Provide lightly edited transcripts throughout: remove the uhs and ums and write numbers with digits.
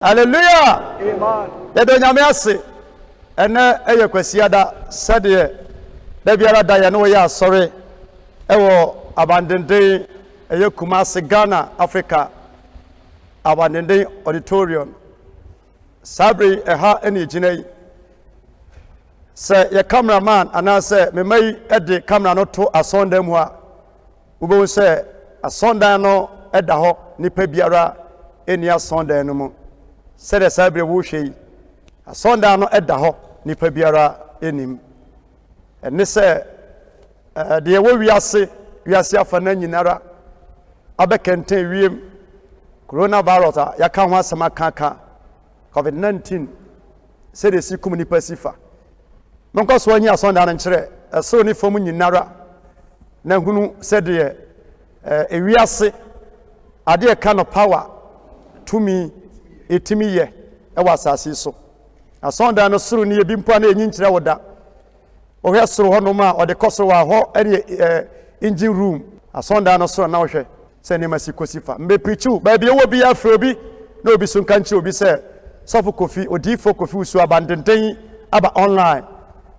Hallelujah. Amen. Yedo nyame ase. Ene eye kwasiada sade da biara da ye no ye asore ewo abandenden eye Kumasi Ghana Africa abandenden auditorium sabri eha eni ginei se ye cameraman anase me mai ede camera no to asonda mu a ubo se asonda no eda ho nipa biara eni asonda no mu se de sabri wo hwei asonda no eda ho nipa biara enim ene se de wo wiase afa na nyinara abekenten wiem coronavirus ya ka ho asama kaka COVID-19 se de sikum nipa sifa monko so anyi asonda na nkyere so ni fom nyinara na hunu se de wiase ade ka no power tumi etimi ye ewa asase so asonda no suru ni ebi mpo na enyi nkyere woda ohwe suru ho no ma ode koso wa ho ene engine room asonda no suru na ohwe se ne masikosifa mbe pichu ba bi wo bi afrobi na obi so nkanche obi se sofu kofi odifo kofi usu abandenten aba online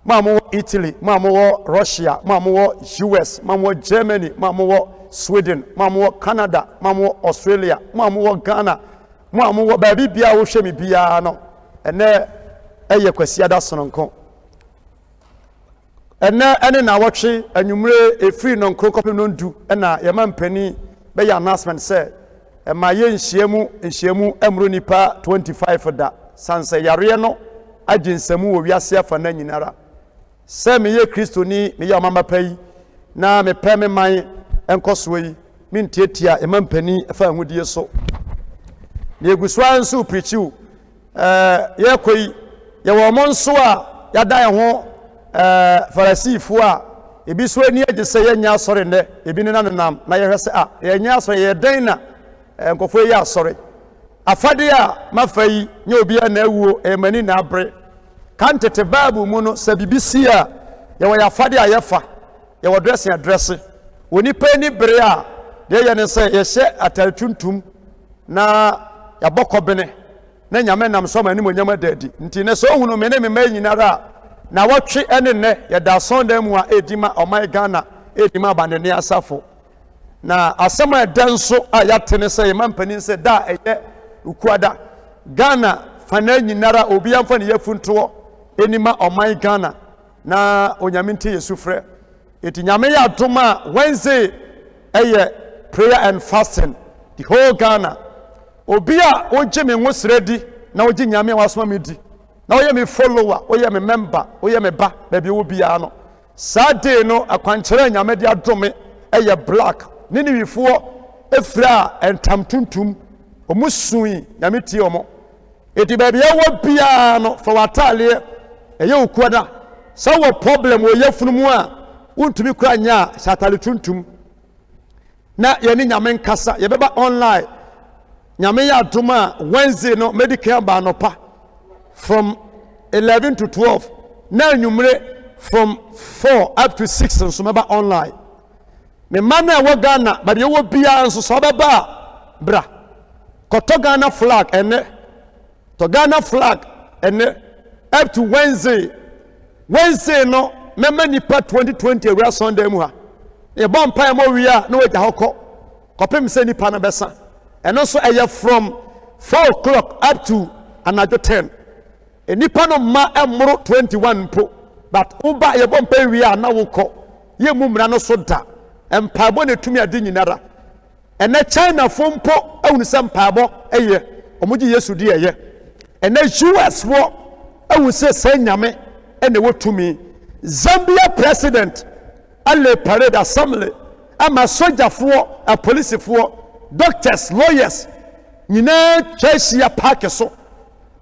mamu Italy mamu Russia mamu US mamu Germany mamu Sweden mamu Canada mamu Australia mamu Ghana mamu ba bi bia wo hwe mi bia no ene eye kwasiada sononko ene na wotwe anwumre efiri no nkro kopem no ndu na ye mampani be ya announcement say ma ye nhyiemu emro nipa 25 da sanse yare no aginsemu wo wiase afa na nyinara se me ye Kristo ni me ya mama pai na me pe me man enkoso yi me ntietia e mampani afa ahudie so ne eguswa nso preachiu ye koi ye wo monso a ya dan ho farasifo a ebi so ani agise ye nya asore ne ebi ne nanam na ye hwese a ye nya asore ye den na nkofo ye asore afade a mafai nya obi na awuo emani na abre kantete bible mu no sabibisi a ye wo ya afade a ye fa ye wo dress oni pani bere a de ye ne se ye hye ataltuntum na ya bokobene na nyame nam so ma ni mo nyama dadi nti ne so hunu me ne me ma nyinara na wotwe ene ne ye da sonda mu a edima omai Ghana edima abandene asafo na asema edanso a yatene se ye mampani se da eye ukuada Ghana fana nyinara obi amfa ne yafunto enima omai Ghana na onyaminti yesufre eti nyame ya adoma Wednesday eye prayer and fasting the whole Ghana obi a oje me nwosredi na oje nyame wasoma medi na oye me follower oye me member oye me ba baby wo bia no Saturday no akwanchere nyame de adome eye black nini wifo efra entamtuntum omusui nyame tie omo eti baby wo bia no for watale eye okuada sa wo problem wo yefunu mu a untumi kura nya satale tuntum na ye ni nyame nkasa ye beba online nyame ya adoma Wednesday no medical ba no pa from 11 to 12 na nyumre from 4 up to 6 and so meba online me mana wo Ghana ba de wo bia nso so beba bra koto Ghana flag ene to Ghana flag ene up to Wednesday no mema nipa 2020 ewura Sunday mu ha e bon pa mo wi a na wo ja hokọ kopem se nipa na besa eno so eye from 4 o'clock up to another 10 enipa no ma emro 21 po but uba ye bompa wi a na wokọ ye mumra no so da empabo ne tumi ade nyinara ene China fompo awunu se mpabo eye omoji Yesu di eye ene US wo awunu se sanyame ene wotumi Zambia president alle parade assembly ama sojafo a policefo doctors lawyers nyina cheshia park so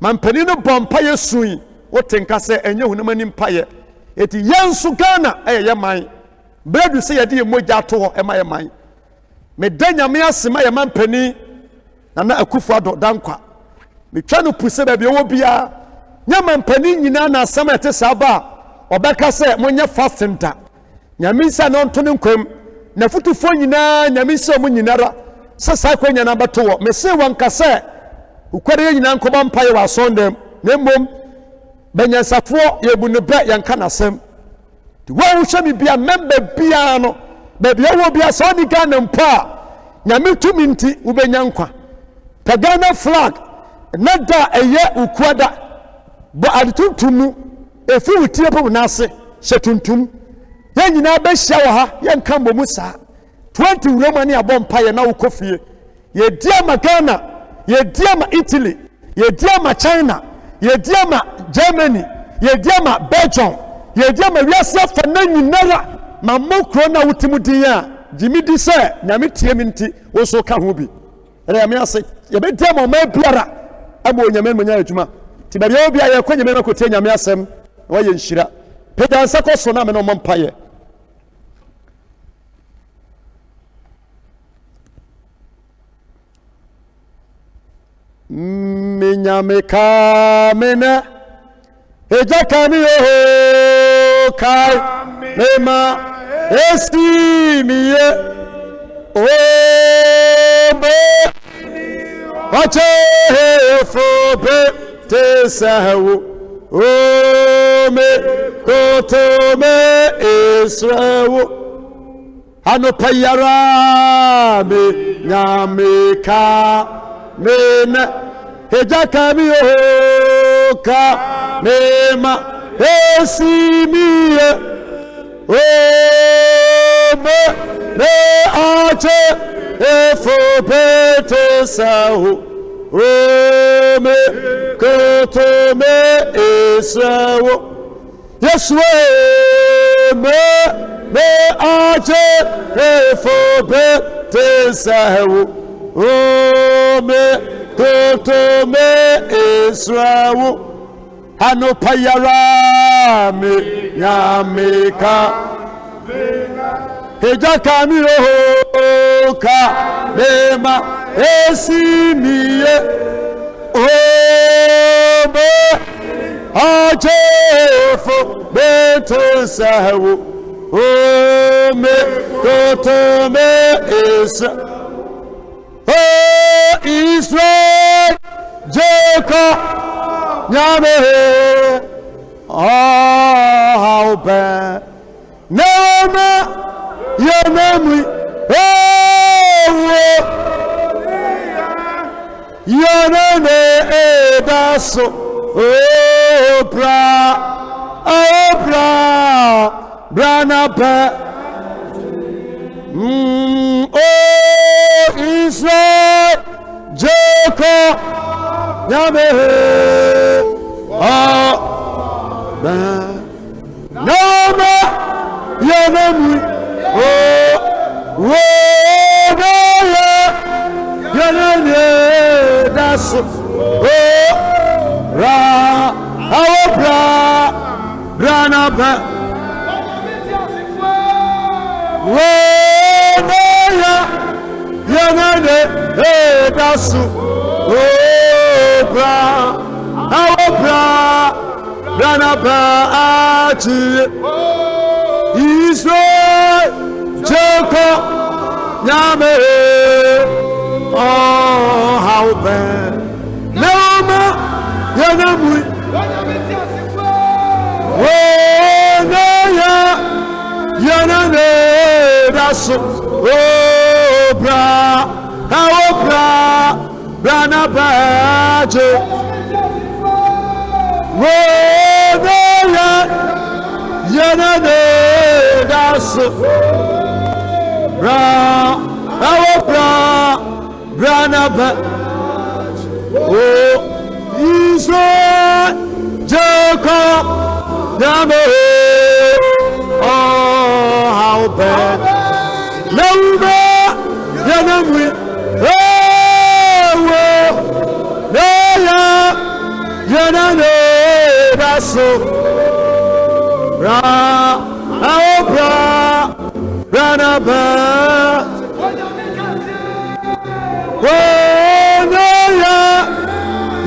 mampani no bompa yesui wotenka se enye hunamani mpaye eti yensu Ghana eye man bredu se yede moja to ho ema ye man me danyame asema ye mampani na Akufo Addo dankwa me twa no puse ba bi wo bia nya mampani nyina na asema ete saba obeka se monye fasting da nyame sa no nto ne nkwam na futufo nyina nyame se mo nyinara sasa kwanya na bato me se wanka se ukware nyina nkoba mpaye wa sondem na mmom banyansafo yebu ne ba yanka nasem ti wo hwe mi bia member bia no ba bia wo bia so ni Ghana mpa nyame tumi nti wo benya nkwa ta Ghana flag na da eye ukwada bo adetuntum efi wutie po na ase shetuntum ye nyina ba hia wo ha ye nka mbomu saa 20 uromani abom paye na wo kofie ye diama Ghana ye diama Italy ye diama China ye diama Germany ye diama Belgium ye diama wiase fa na nyinara mamokro na wutimudin a jimi di se nyame tie mi nti wo so ka ho bi ere me ase ye be diama ma biara abo nyame munya adwuma ti ba bia bia ye kwanyame na kotie nyame asem wo ye nhira peda nsa ko so na me no mpaye minyame kamena eja kami o kai mema esimiye o be wache fo be tesawo o me koto me israwo anopayara me nyame ka mena eja kami o ka mema esimiye o me ne ache efo bete sahu o me koto me israwo yesu me ache efo bete sahu o me koto me israwo anopayara me nyameka eja kami o ka mema esimiye o me ajefo beto sawo o me koto me israwo oh Israel Jacob nyame how bad Neoma Yonemi oh Yonene edaso oh brana oh Israel Jacob Yame Nama Yanami oh Yanane that's oh brana Yanane dasu brana achi Israel Jacob nyame oh how bad Neoma Yanamui Yanane dasu brana baje yanane dasu brana baje oh Israel Jacob yame oh how bad Neuma Yanamui Yanane dasu brana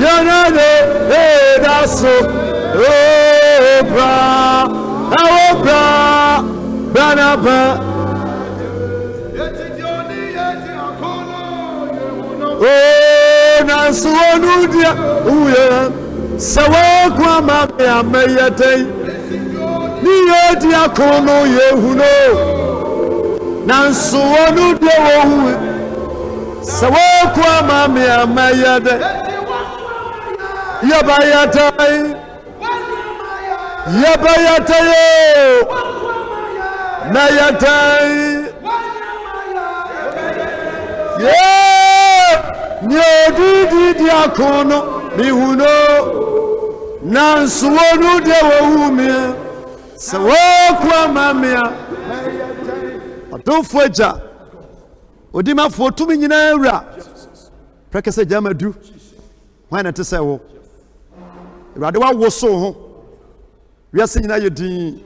yanane dasu brana oh nansuo wonudia uye sawa kwa mame amayete ni yodia kono yehuno nanso wonudia wohu sawa kwa mame amayete yabayatai nayatai nyodi diakono mihuno nansuonu de wohumia sawakwa mamia adofo eja odima fo tumi nyina awura prekese jamadu wana te se wo awurade wa woso ho wiase nyina yedin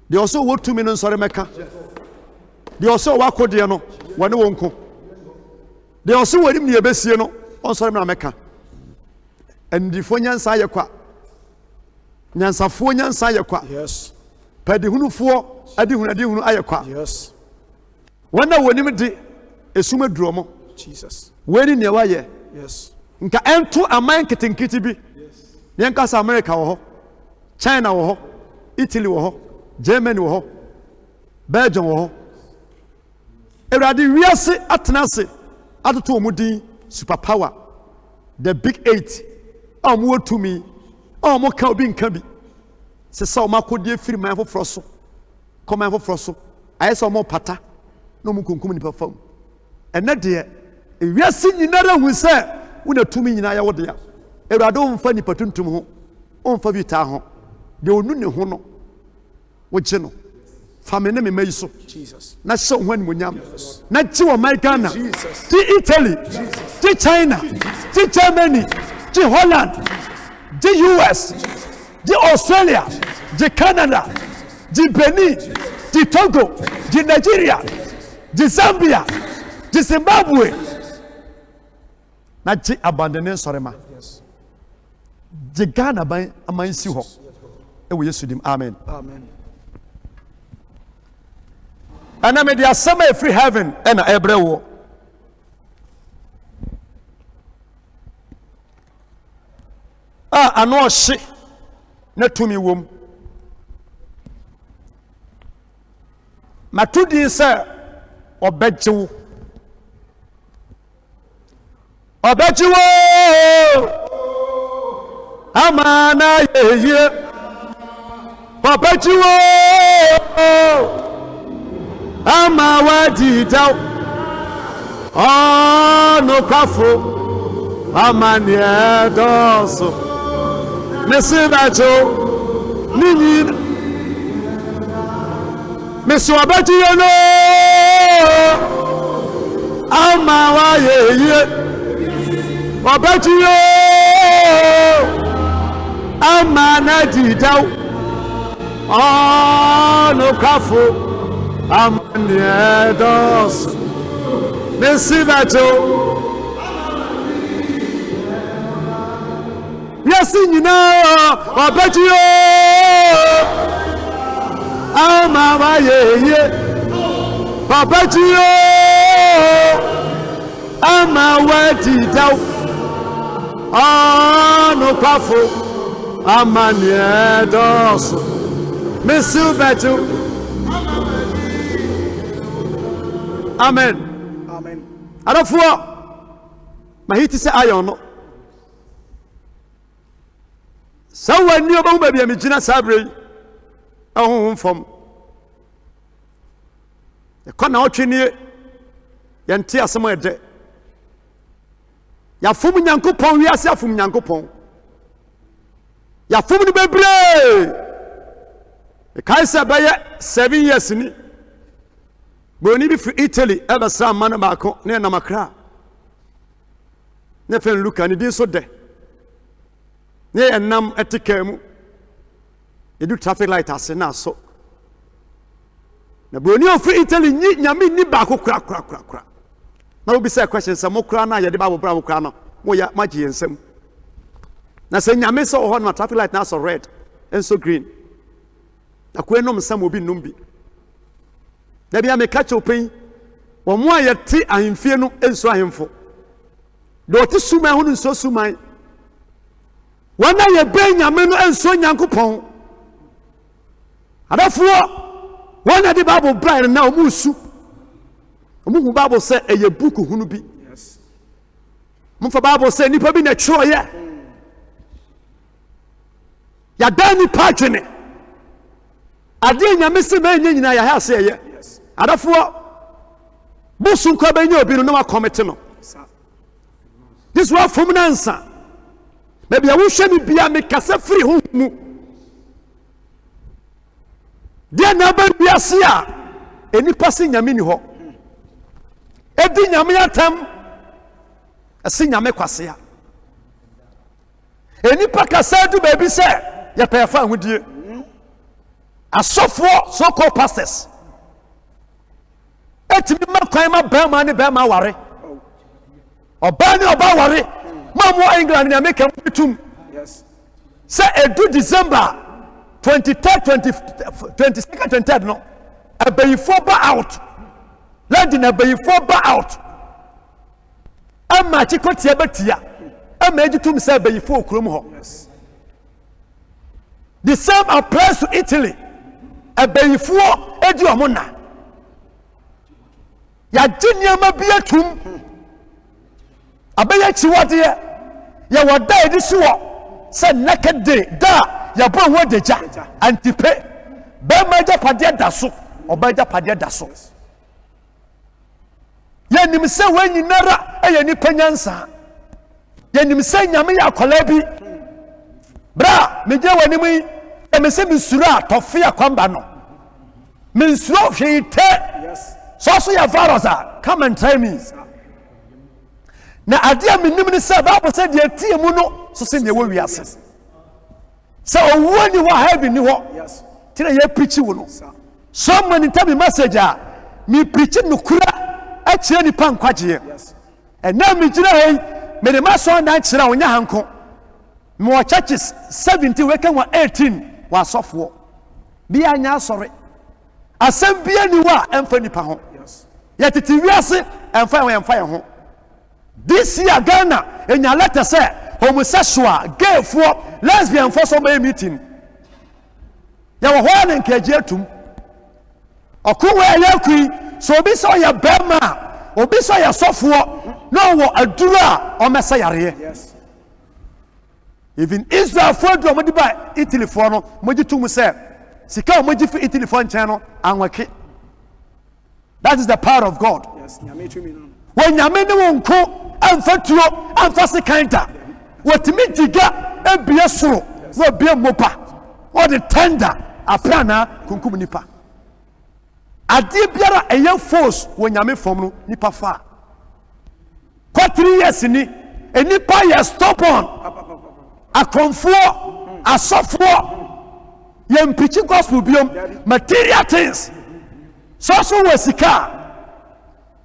de oso wo tumi no nsore meka de oso wa kode no wone wonko de oso wari mu yebesie no onsore me na meka andifo nyansa yekwa nyansafo nyansa yekwa Yes. padihunufo adihunu ayekwa Yes. wana wonim de esuma duromo Jesus. weni ne waye Yes. nka ento aman kitinkiti bi ne nka sa America wo ho China wo ho Italy wo ho Germany wo ho Belgium wo ho Ewrade wiase atenase atoto omudin superpower the big 8 amu otumi amu ka obi nka bi se sa o makodi firi man foforo so koma foforo so ayesa o mo pata no mu kunkum ni pafam ene de wiase nyinara hu se una tumi nyina ya wode ya Ewrade o mfa ni patuntum ho o mfa vita ho de onu ne ho no wo gye no famene me mai so Jesus. na so ho animonyam na gye wo mai Ghana Jesus. ti Italy ti China ti Germany ti Holland ti US ti Australia ti Canada ti Benin ti Togo ti Nigeria ti Zambia ti Zimbabwe na gye abandone sorema gye Ghana ban amansi ho e wo Yesu dim amen. Amen. And I made the summer free heaven and every war. I know shit. Not to me, womb. My 2 days, sir, or bet you. Or bet you. Amana, yeah. Or bet you. Ama wadida no kafo amani edoso mesibacho nini meswabaji no ama wayeye wabaji ama nadida no kafo Amnedos Mesibato Yes, you know, I bet you Ama ye I bet you Ama wati dau no kafo Amnedos Mesibato Amen. Amen. Adofo mahiti se ayon no. Sawa ni oba ba bia me gina sabre. Ahun fom. E kona otwini yente asemo ede. Ya fom nyankopon wi ase afom nyankopon. Ya fom ni bebre. E kai se ba ye 7 years ni. Boni bi fi Italy eba sa man baako ne na makra ne fen Luka ne din so de ne enam etika mu edu traffic light ase na so na boni of Italy nyi nyame ni baako kra na obi say question say mo kra na ye de ba bo bra mo kra no mo ya magi yensem na say nyame so ho na traffic light na so red and so green na ko enom sam obi num bi na bia me catch open wo mo ayeti ahemfie no enso ahemfo do te suma hu nso suman wana ye benyame no enso nyankopon adafo wana de Bible blind na omusu omu Bible say eye book hunu bi yes mfa Bible say nipa bi na choye ya dani pagene ade nyame se ma nyina ya ha say ye adafo busu ko benye obi no na commit no this one from nansa maybe I will show me bia me kasa free hu mu dia na ba bia se a eni pase nyame ni ho edi nyame atam ase nyame kwase a eni pa kasa du ba bi se ya pa fa hudie asofo so called pastors etimi makwan ma ba ma ne ba ma ware oba ni oba ware ma mo England ni America mutum yes say edu December 23rd 22nd 23rd no abayifo ba out land na abayifo ba out ama chikoti abatia ama ejitum say abayifo okrom ho yes the same applies to Italy abayifo edi omona ya jinyama biatum abaya chiwade ya wada edisi wo se naked day da ya bo ho deja antipe be maja pade da so obaja pade da so ya nim se wanyinara eye ni panyansa ya nim se nyame ya kola bi bra meje wani mu e me se misura tofe akwamba no minsuro hwete yes so ya varosa come and tell me na adia menim ni se Bible say de tie mu no so se ne wo wiase so owo ni wa heaven ni ho yes tire ye preach wo no so many time message a me preach no kura a kire ni pa nkwaje yes and now me gira hey me de ma so na kire onya hanko me wa churches 70 we kan wa 18 wa sofo bi anya asore asem bia ni wa emfa nipa ho yes ye tete wiase emfa ye ho. This year Ghana in your letter say homosexual, gay for lesbian for some meeting. You were one in Kajetum. Or cool where you so be so your bema or be so your software. No, a dura or messiah. Yes. Even Israel for the by Italy for no, Mojitum say, Sika Moji for Italy for channel and waki. That is the power of God. Yes, when Yamini won't cook. Amfatuo amfase kanta wotimi diga ebie soro wo bie mopa wo de tender aprana kunkum nipa ade biara eye force wo nyame fom no nipa fa kwa 3 years ni enipa ye stop on akonfo asofo ye mpichi gospel biom material things so wasika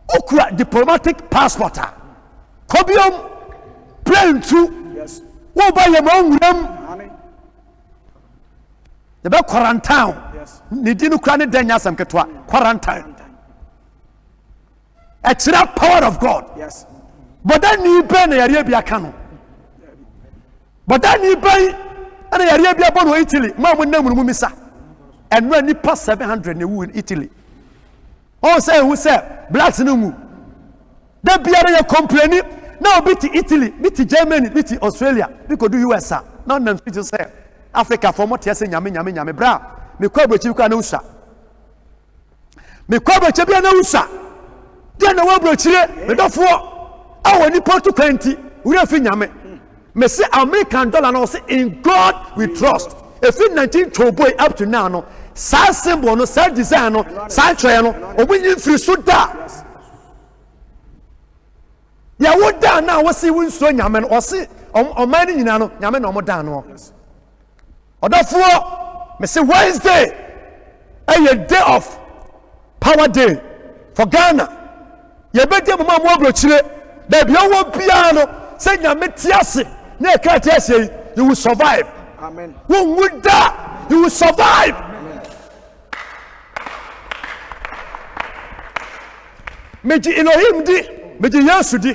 okura diplomatic passport Kobium plane to yes. Wo ba ye ma nwuram. The be quarantine. Yes. Ni dinu kra ne danya asam ketwa quarantine. Extra power of God. Yes. But then ni be na yare bia ka no. But then ni be ana yare bia bo no Italy. Ma mo nam mu misa. Enra ni pass 700 na wu in Italy. Oh say who say blacks no mu. They biara ye complaining. Now be to Italy, be to Germany, be to Australia, we could do US. No name to say Africa for what yes nyame bra. Me kwa bochi kwa na usa. Me kwa bochi bia na usa. Dia na wa brochire, me dofo. Awo ni portu kwenti, we afi nyame. Me say American dollar now say in God we trust. If in 19 boy up to now no, sa symbol no, sa design no, sa try no, obunyi free so da. Ya would down now, was see win so yaman or see on many in ano, yaman or down. Or therefore, Mr. Wednesday, a day of power day for Ghana. You better mamma more chile, there be one piano, say Yametiasi, near Katiasi, you will survive. Amen. Who would die? You will survive. Meji Elohim di. Meji Yesu di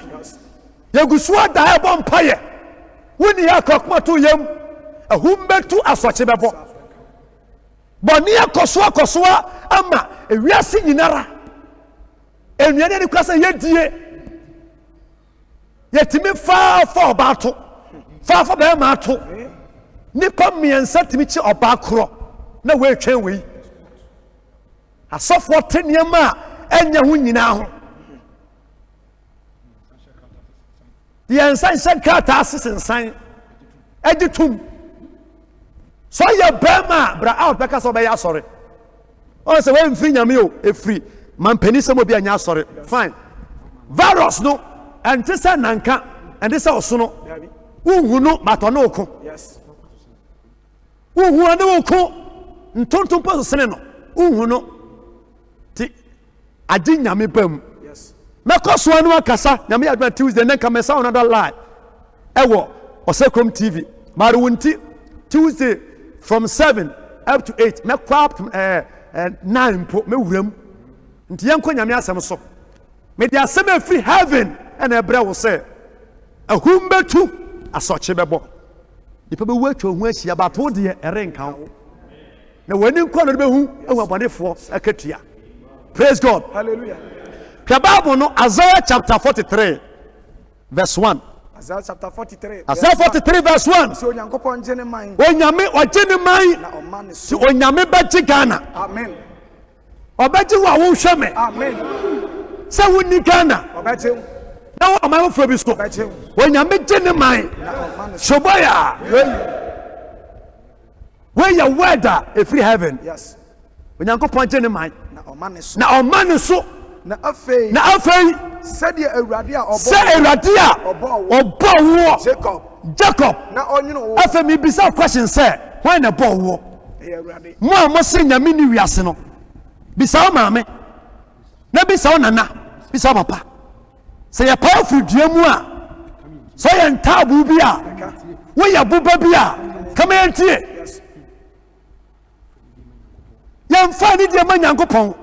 Yagusua da ebo mpaye. Woni yakokma to yam. Ahumbetu aswache bebo. Boni akosoa ama ewiase nyinara. Enuane ni kwasa yedie. Yetimi fa obato. Fa be ma to. Nipa miensa timi chi oba kro. Na we twen we. Asofo teniema enya ho nyina ho. The ensan kata asesensan editum so ye bema bra out beka so be ya sorry o se we mfi nyame o efri mampani se mo bia nya sorry fine virus no ente se nanka ente se oso no unhu no mato no ko yes unhu ane ko ntontom po sene no unhu no ti adi nyame bam Mekos one wakasa nyame adwa Tuesday nenka mesa another lie ewo Osekrom TV marunti Tuesday from 7 up to 8 mekwa up 9 po mewuram nti yanko nyame asem so me dia asem free heaven and ebre wo say ahumbetu asoche bebo nipa be watwa hu ahia ba to de erenka wo na wani nkwa no be hu ehu abonefo akatua. Praise God. Hallelujah. The Bible no Isaiah chapter 43 verse 1. Isaiah chapter 43. Isaiah 43 verse 1. So Onyankopon gye ne man. Onyame ogye ne man. Na ɔma ne so. Onyame bagye Ghana. Amen. Obagye wo a wo hwɛ me. Amen. Sɛ wonni Ghana. Obagye wo. Na wo ɔman fo bi so. Obagye wo. Onyame gye ne man. Na ɔma ne so. Shoboya. Where your weather a free heaven. Yes. Onyankopon gye ne man. Na ɔma ne so. Na ɔma ne so. Na afei sɛdeɛ awurade a ɔbɔ wo Jacob na ɔnwene wo afei me bisa question sɛ why na bɔ wo awurade mo a mo se nyame ni wiase no bisa wo maame na bisa wo nana bisa wo papa sɛ yɛ powerful dua mu a sɛ yɛ ntaabu bi a wo yɛ boba bi a kama yɛntie yɛmfa ne deɛ ma Nyankopɔn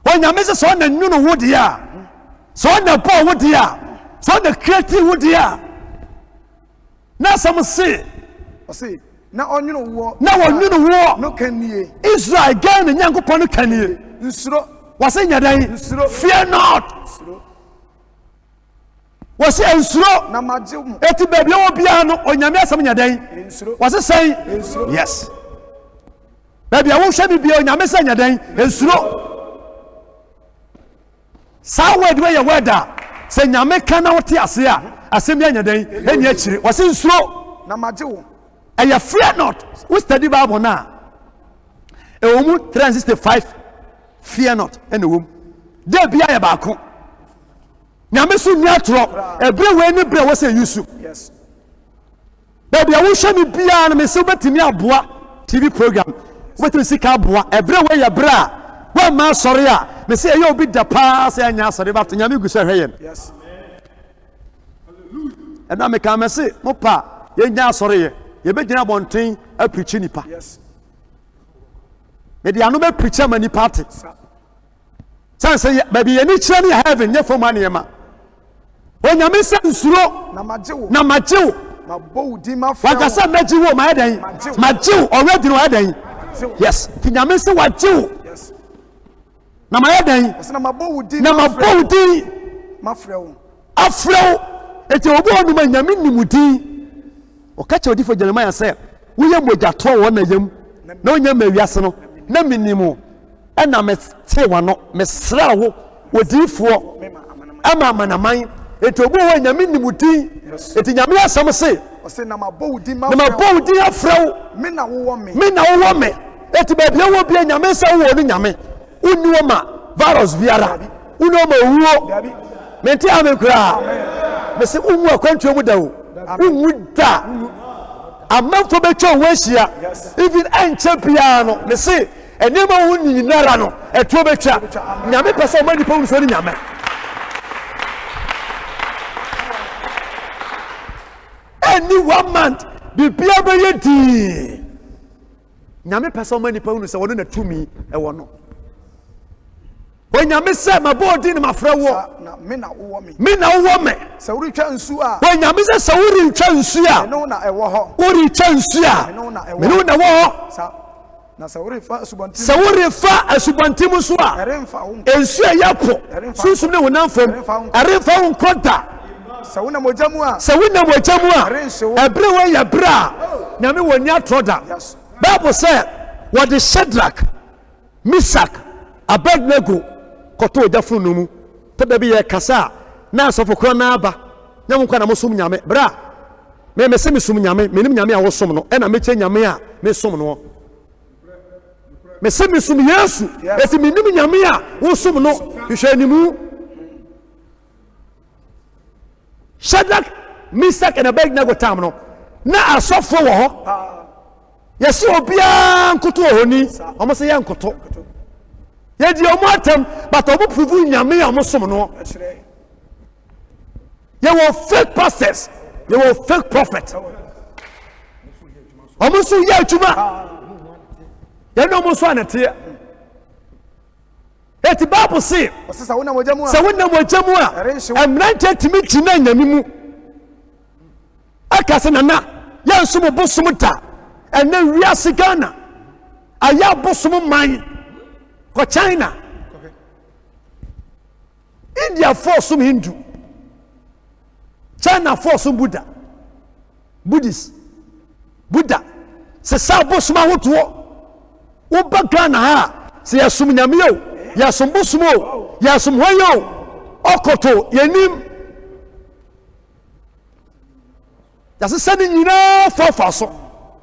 Onyame se so na nwunu wo de a so na bɔ wo de a so na create wo de a na some say ɔse na ɔnwene wo na wɔnwunu wo no kanie Israel gan ne Nyankopɔn no kanie nsuro wɔse nyadan fear not wɔse nsuro na magye mo eti baabi wo bia no Onyame asɛm nyadan nsuro wɔse sɛn yes baabi wo hwɛ bi bia Onyame sɛ nyadan nsuro Sa word where your weather say nyame kana wote ase a asem ya nyadan eni akire wose nsuro na magye wo eya fear not we study Bible na ewomu 365 fear not ene wom de bia ya ba ko nyame so nya tro ebre we ni bre wo say yusu yes baby wo hwe mi bia na me se betimi aboa TV program betimi sika aboa ebre we ya bra wa ma sori a me say you be da pass anya sori but nyame gu se hweyen yes hallelujah and na me ka me say mo pa ye nya sori ye be gina bonten a preach nipa yes me dia no be preach ma nipa ate say baby ye ni kire ni heaven ye from anema o nyame se nsuro na magye wo ma bo di ma fa wa sa magye wo ma edan magye wo already no edan yes ti nyame se wa gye wo yes na ma edan na ma bo di na ma bo di ma frɛ wo afrɛ eti obo onu ma nyame nimudi o ka che odifo Jeremiah say wo ye mojato wo na yam na onya ma wiase no na minimu e na me te wa no me sra wo odifo ama manaman eti obo wo nyame nimudi eti nyame asam say o say na ma bo di ma afrɛ wo me na wo me eti ba bia wo bia nyame say wo ni nyame uni wo ma virus biara uni wo ma wuo menti ame kura me se unwu akwantuo mu da wo unwu da amanfo betwa wo ahia even enche bia no me se enema wo nyinara no eto betwa nyame pese o ma nipa wu so ni nyame any 1 month bibia be yedi nyame pese o ma nipa wu so wo na tumi e wo no When you miss my body, my friend, na me na wo me woman. sɛ wori twa nsu a When you miss a Sauri Chansia, no na ɛwɔ hɔ Uri Chansia, no na ɛwɔ Menuna war, sa na sɛ wori fa subɔnten Sauri fa a Subantimusua, ɛremfa wo and Sia Yapo, Susune will not from a reform quanta. sɛ wo na mogya mu a So we know what Jamua, a brewer ya bra, Nami when ya troda. yes Bible said, what the Shadrach, Misak, Abednego, Koto Jafunumu, Pedabi Kasa, Nasa for Kronaba, Namukana Musum Yame, Bra, me semi sum Yame, Minim Yamia was somno, and I may change Yamia, me somno. Me semi sum Yasu, as Minim Yamia, was somno, you shall move. Shadrach, Misak, and Abednego Tamno. Na asofo wo ho yesi obia nkoto ohoni omo se yan nkoto ye di omo atem but omo prove nyame ya omo som no ye wo fake pastors ye wo fake prophet omo so ye atuma ye no omo so anete eti Bible say sɛ wo na mogya mu a se wonna mojamu a emrante timi tina nyame mu aka se nana ya nso bosom ta ene wiase Ghana aya bosom man ko China India force Hindu China force Buddhist Buddha se sa bosom ahoto wo ba Ghana ha se yasum nyame yo yasum bosom o yasum hoyo okoto yenim yase sani nyina fa so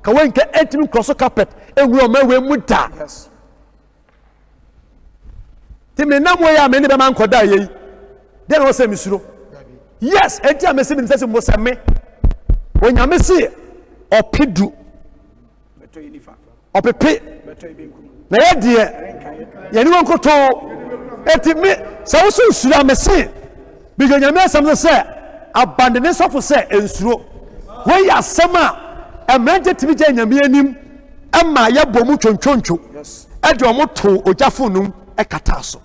ka wenke etimi cross carpet ewu o mawe muta yes timi na mo ya me ne be man koda yi de na wo se misuro yes enti amese mi sese mo se me onyame se opedu beto inifa opepe beto ibenkum na ye de ye ni won koto etimi se wo so nsuro amese bi nyame asam se abandone sofo se ensuro we ya sema emranje timi je nyame anim ema ya bomu twontwoncho yes e de omo to ojafo num e kata so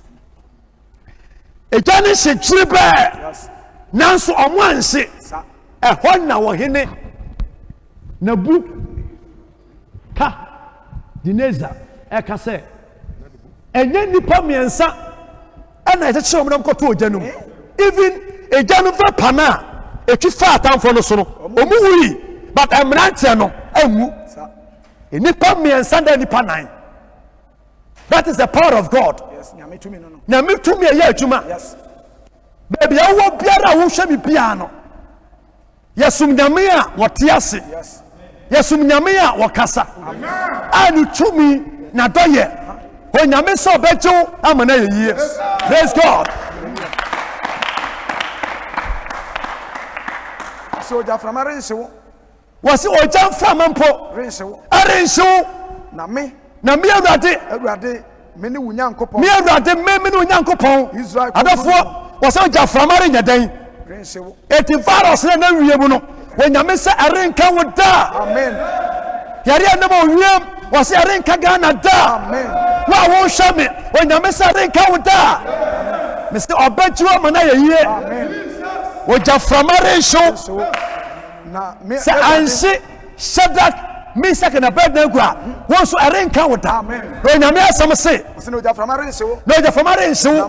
ejane se chiribe yes nanso omo anse sa ehɔ na wo hene na bu ka dineza eka se enye nipa miensa ana echeche omo nkoto ojanum even ejanu fa pana etwi fa atamfo no so no omu wuri but emrante no amu sa nipa miensa da nipa nan that is the power of God yes nyame tumi no no na me tumi ya adwuma yes baby awo biara wo hwe mi bia no yesum nyame a wote ase yes yesum nyame a wokasa amen ani tumi na doye o nyame so bejo amana ye praise God so jaframa rensewo wasi ojan fama mpo rensewo arenhyew na me na me awurade me ne wunyankopɔ me awurade me no nyankopon Israel adafo wasi ojan fama re nyadan rensewo eti virus na wie mu no o nyame se arenka wo da amen yare na mo wiem wasi arenka Ghana da amen wa wo hwe me o nyame se arenka wo da me se obachi wo mana ye yie amen o jaframa renhyew so na me se anse Shadrach Misak na Abednego a won so arenka wo da Amen. o nyame asem se se no jaframa rensewo na jaframa renhyew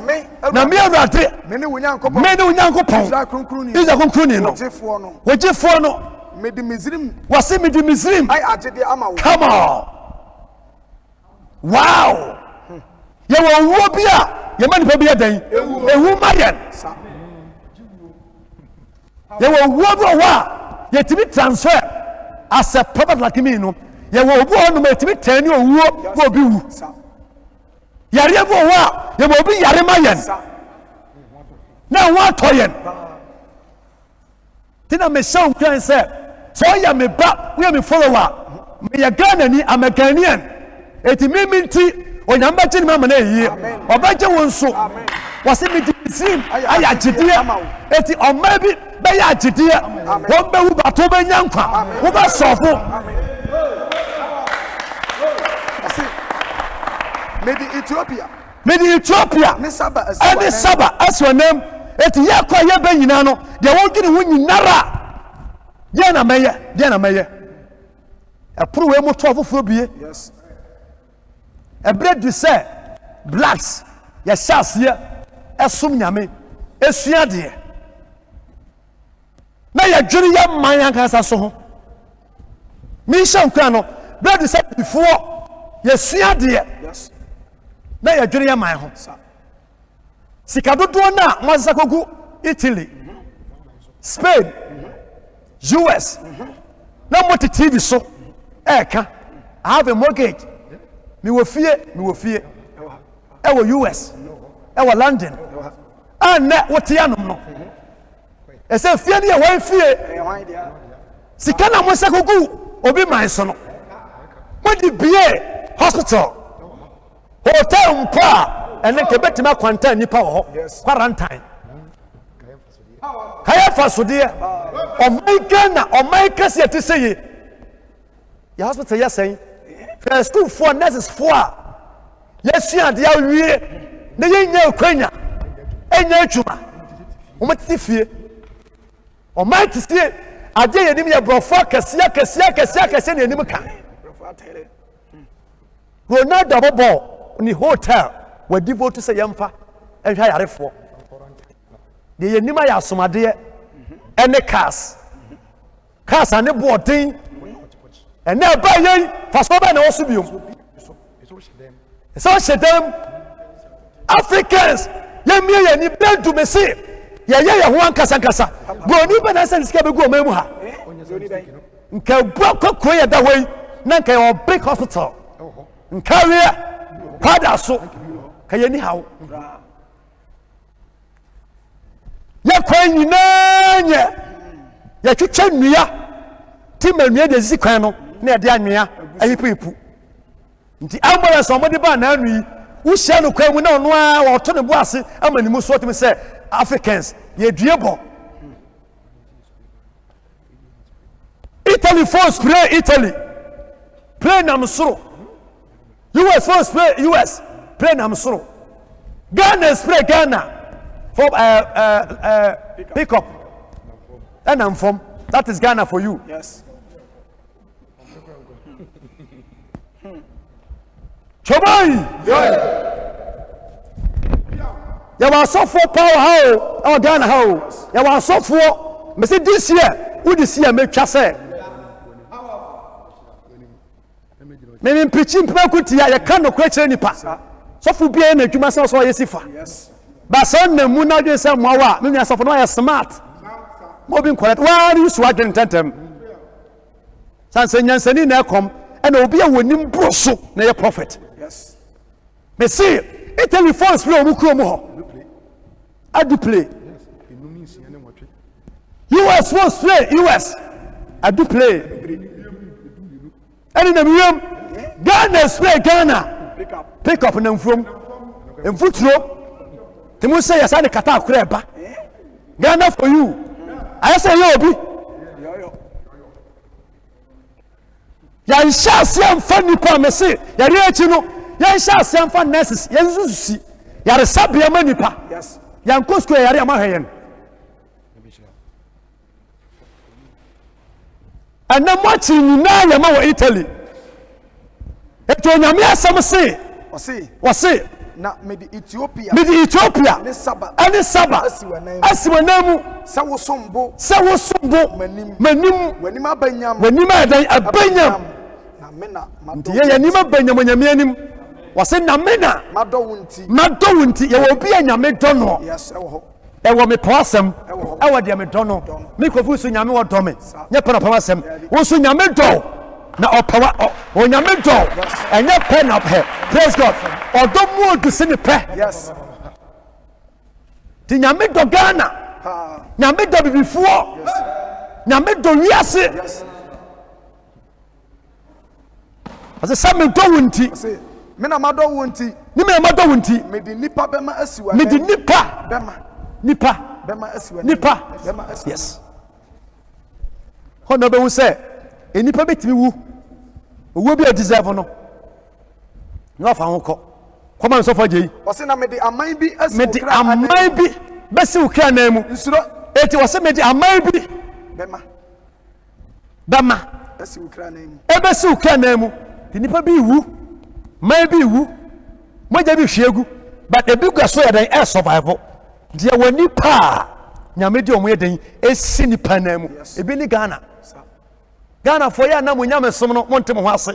na me awurade me ne wunyankopɔ me ne onyankopon Israel kronkroni Israel kronkroni no jefo no wogefo no me de mizrim wasi me di Misrim ai agede ama wo come on wow ye wo wo bia ye mani pa bia dan ewu mayen sa ye wo wo do wa ye timi transfer as a prophet like me no ye wo obu onu ma timi tani owuo wo bi wu sa yare bo wa ye mo bi yare mayen sa na wa toyen tina me show kan say so ya me ba we me follower me ya Ghana ni Americanian eti me minti onyamba chini mama na yie obaje won so wase me disim aya agidie eti oma bi be ya agidie won be wu bato be nyankwa wo ba sofo asi me de Ethiopia mede Ethiopia ne Saba ane Saba aswanam eti yakwa ye ba nyina no de wodwene ho nyinara de na meye epro we moto afofo bie yes ebre du say blacks ya shasie esom nyame esua de na ya dwere ya man yankasa so ho mi shankwa no bre du say before ya sua de yes na ya dwere ya man ho sikadodo na mazakogu Italy Spain US na moti TV so eka I have a mortgage mi wo fie ewo US ewo London na wote anom no ese fie ne wo fie sika na mazakogu obi man so no modi bie hospital hotel mpa ene kebetima quarantine nipa wo quarantine kaya fasode o my case yet say ya hospital ya say first school for nurses for yesua de awie na yenya kwanya enya atuma o matiti fie o my tie ade yenim ye brofo kese na yenim ka Ronaldo bobo ni hotel we devote say yemfa ehwa yarefo de yenima ya asomade ene cars ane boarding ene ba yen faso ba na wosu biom so shedem Africans yemie ni bedu mesi ye ho ankasa boni ba na sense ka be go mamu ha nka boko ye da wei na nka your big hospital nka we kwada so ka ye ni hawo ya kwa nyinanye ya twetwa nnua ti manua de zikwan no na de anwea ayipipu nti ambulance omode ba na anu yi wo hia no kwa mu na ono a wo to ne bo ase amanimu so timi say Africans ye duebo Italy first play Italy play namsoro US first play US play namsoro Ghana play Ghana for pick up and I'm from that is Ghana for you. Yes. Chobai. You want so for power how or Ghana how? You want so for me say this year who this year make chase. Me preaching people kuti ya kan no kwechire nipa. So for bia na adwuma so yesifa. Yes. But son na mu na dwen say mo wa me nua sofo no ya smart mo bi correct wa ni su adwen tentem san se nyansani na ekom e na obi a wonim broso na ye prophet. Yes. Me see Italy France play omu kro mu ho adu play US France play US adu play any na miam Ghana play Ghana pick up na mfrom mfuturo Timu say yes, I kata akure ba. Ghana for you. I say yo obi. Ya insha siam fa nipa me say ya re achi no ya insha siam fa nurses ya zuzusi ya re sabia ma nipa. Yes. Ya nko school ya re ama hwen. Ana mochi ni na ya ma wa Italy. Eto nyame asem say o say na medi Ethiopia ne Saba asiwanamu sawo sombo manim wanim abanyam na mena ya nima banyam nyamianim wase na mena madowunti ya obi anyame dono yes ewo ewo me pawasem ewo de me dono me kofu so nyame wodome nya pana pawasem wo so nyame do na opawa onyame do enye pen up here praise God odomu odusi ne pe yes ti nyame do Ghana nyame do bibifuo nyame do wiase yes ase same do wunti me na mado wunti ni me na mado wunti me di nipa bema asiwa me di nipa bema asiwa yes hono be wu se enipa betimi wu owo bi a deserve no no fa ho ko Come on, so far, Jay. Ɔse na mede aman bi asi Mede okra aman bi bɛsi wo kra nan mu. nsuro Eti wɔ sɛ mede aman bi bɛma asi okra nan mu ɛbɛsi wo kra nan mu. Nipa bi wu, man bi wu, mogya bi hwiegu, but ebi gua so yɛ den survive. Deɛ wɔ nipa nyame di ɔmo yɛ den esi nipa nan mu. Ebi ni Ghana. Ghana for ya na mo nyame som no mo ntem ho ase.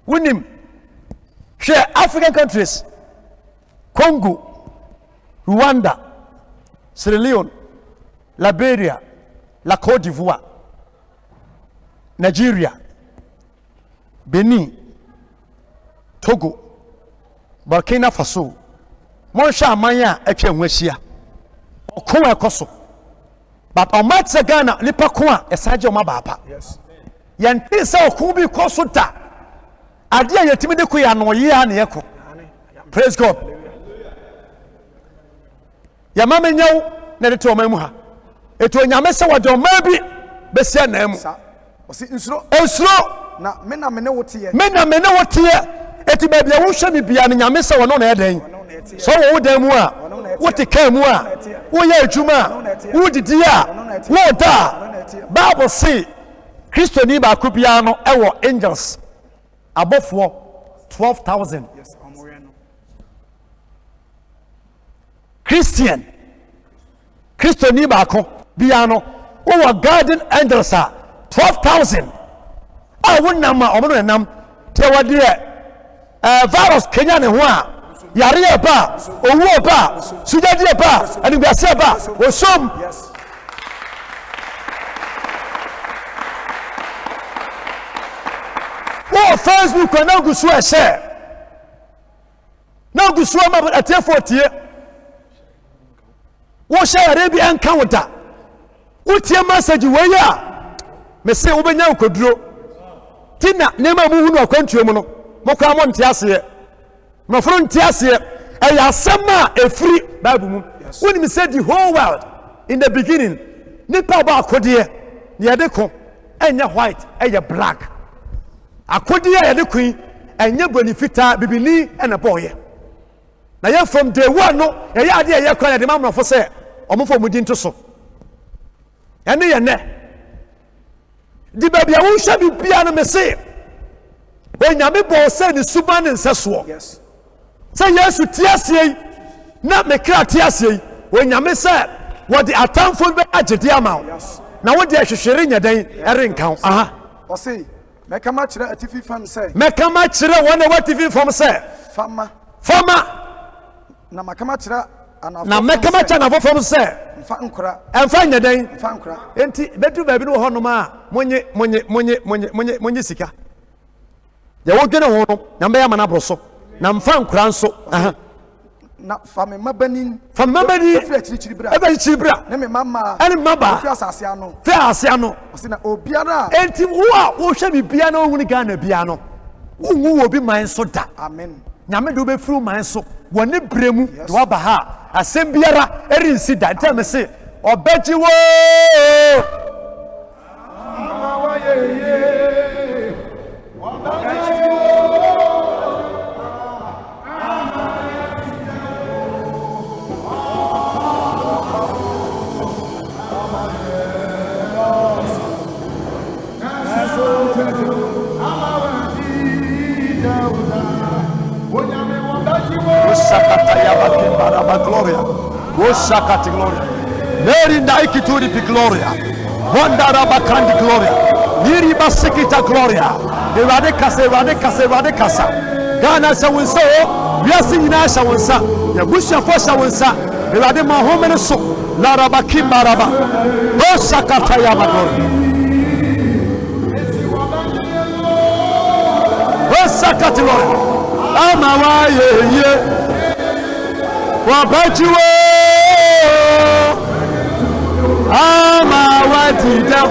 Wonim hwɛ African countries, Congo, Rwanda, Sierra Leone, Liberia, La Côte d'Ivoire, Nigeria, Benin, Togo, Burkina Faso. Mon sha amanya atwa ho ahia. Ɔko ɛkɔso. But on match Ghana nipa ko a ɛsaje o mabaapa. yes Yɛnte sɛ ɔko bi kɔ so da. Ade a yɛtimi de ko ya no ye a ne yɛkɔ. Praise God. Yɛma menyaw na de to ɔman mu ha. Eto nyame sɛ wɔde ɔman bi besia na mu. sa ɔse nsuro Ensuro na me na me ne wo teɛ me na me ne woteɛ. Eti baabi a wo hwɛ me bia ne nyame sɛ wɔno na ɛden. So wo dan mu a wo te kan mu a wo yɛ adwuma wo didi a wo da Bible say Kristo ni ba ko bia no ɛwɔ angels abɔfoɔ 12,000 yes ɔmoyɛ no Christian Kristo ni ba ko bia no wo guardian angels a 12,000 a wonam a ɔmo no nam te wɔde virus Kenya ne ho a yare ba owu ba sujadi ba anigase ba osom yes wo Facebook na gusu ehye na gusu ma atefo tie wo share bi anka woda wo tie message we ya me se wo benya nkoduro tina ne ma mu hu no akwantuo mu no mo kwa mo nte ase me fro nte ase ɛyɛ asɛm a efiri Bible mu when he said the whole world in the beginning nipa ba akode ne yɛde ko ɛnyɛ white ɛyɛ black akode yɛde ko ɛnyɛ bonifita bibini ɛna boye na yɛ from day one no ɛyɛ ade ɛyɛ kwa yɛde mamrɔfo sɛ ɔmofo mudi nto so ɛne yɛ nɛ di baabi a wonhwɛ bibia no me se onyame bɔ sɛ ne suba ne nsɛsoɔ yes sɛ Yesu tiasie na mekra tiasie onyame sɛ wɔde atamfo be agyedi ama wo na wode ahwehwere nya den ɛrenka wo aha ɔse mɛka ma kyerɛ atifi fam sɛ mɛka ma kyerɛ wɔn a wɔtifi fam sɛ fama na maka ma kyerɛ anafo na mɛka ma kyerɛ anafo fam sɛ mfa nkora ɛmfa nya den mfa nkora enti bɛdu baabi no wɔ hɔnom a monye sika deɛ wodwene ho no na mbɛyɛ ama no aboro so na mfa nkora nso aha na fa me mabanin fa mabani efiri akyirikyiri bra eba kyibra ne me mama ɛne maba fi asase ano fe ase ano ɔse na obiara enti wo a wo hwɛ bibia na wo ni Ghana bia no wo wu obi man so da amen nyame do be firi man so woni bremu de wa ba ha asɛm biara erinsi da ntem me se obegyi wo Gloria, Shakati Gloria, Mary Naikituri Gloria, Wandara Bakandi Gloria, Niri Basikita Gloria, Eradicasa, Ghana Shawinso, Yasin Shawinsa, Yabusha for Shawinsa, Eradima Homeneso, Larabaki Maraba, Shakata Yamagori, Shakati Gloria, Amawaye. Wabajiwo ama watida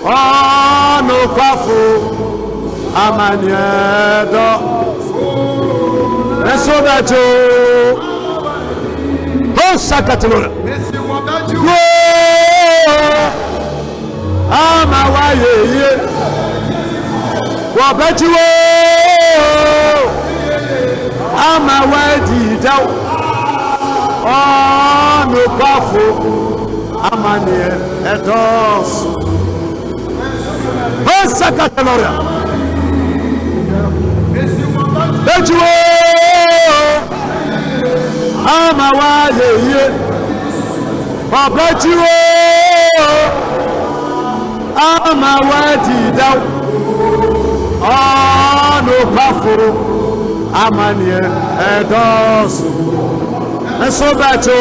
ono kwafu amaniedo esodajo osakatolo ama wayeye wabajiwo ama wadi daw no kwafo amane edos Osaka gloria Bejuo ama wadi ye Bejuo ama wadi daw no kwafo amane edos Eso bacho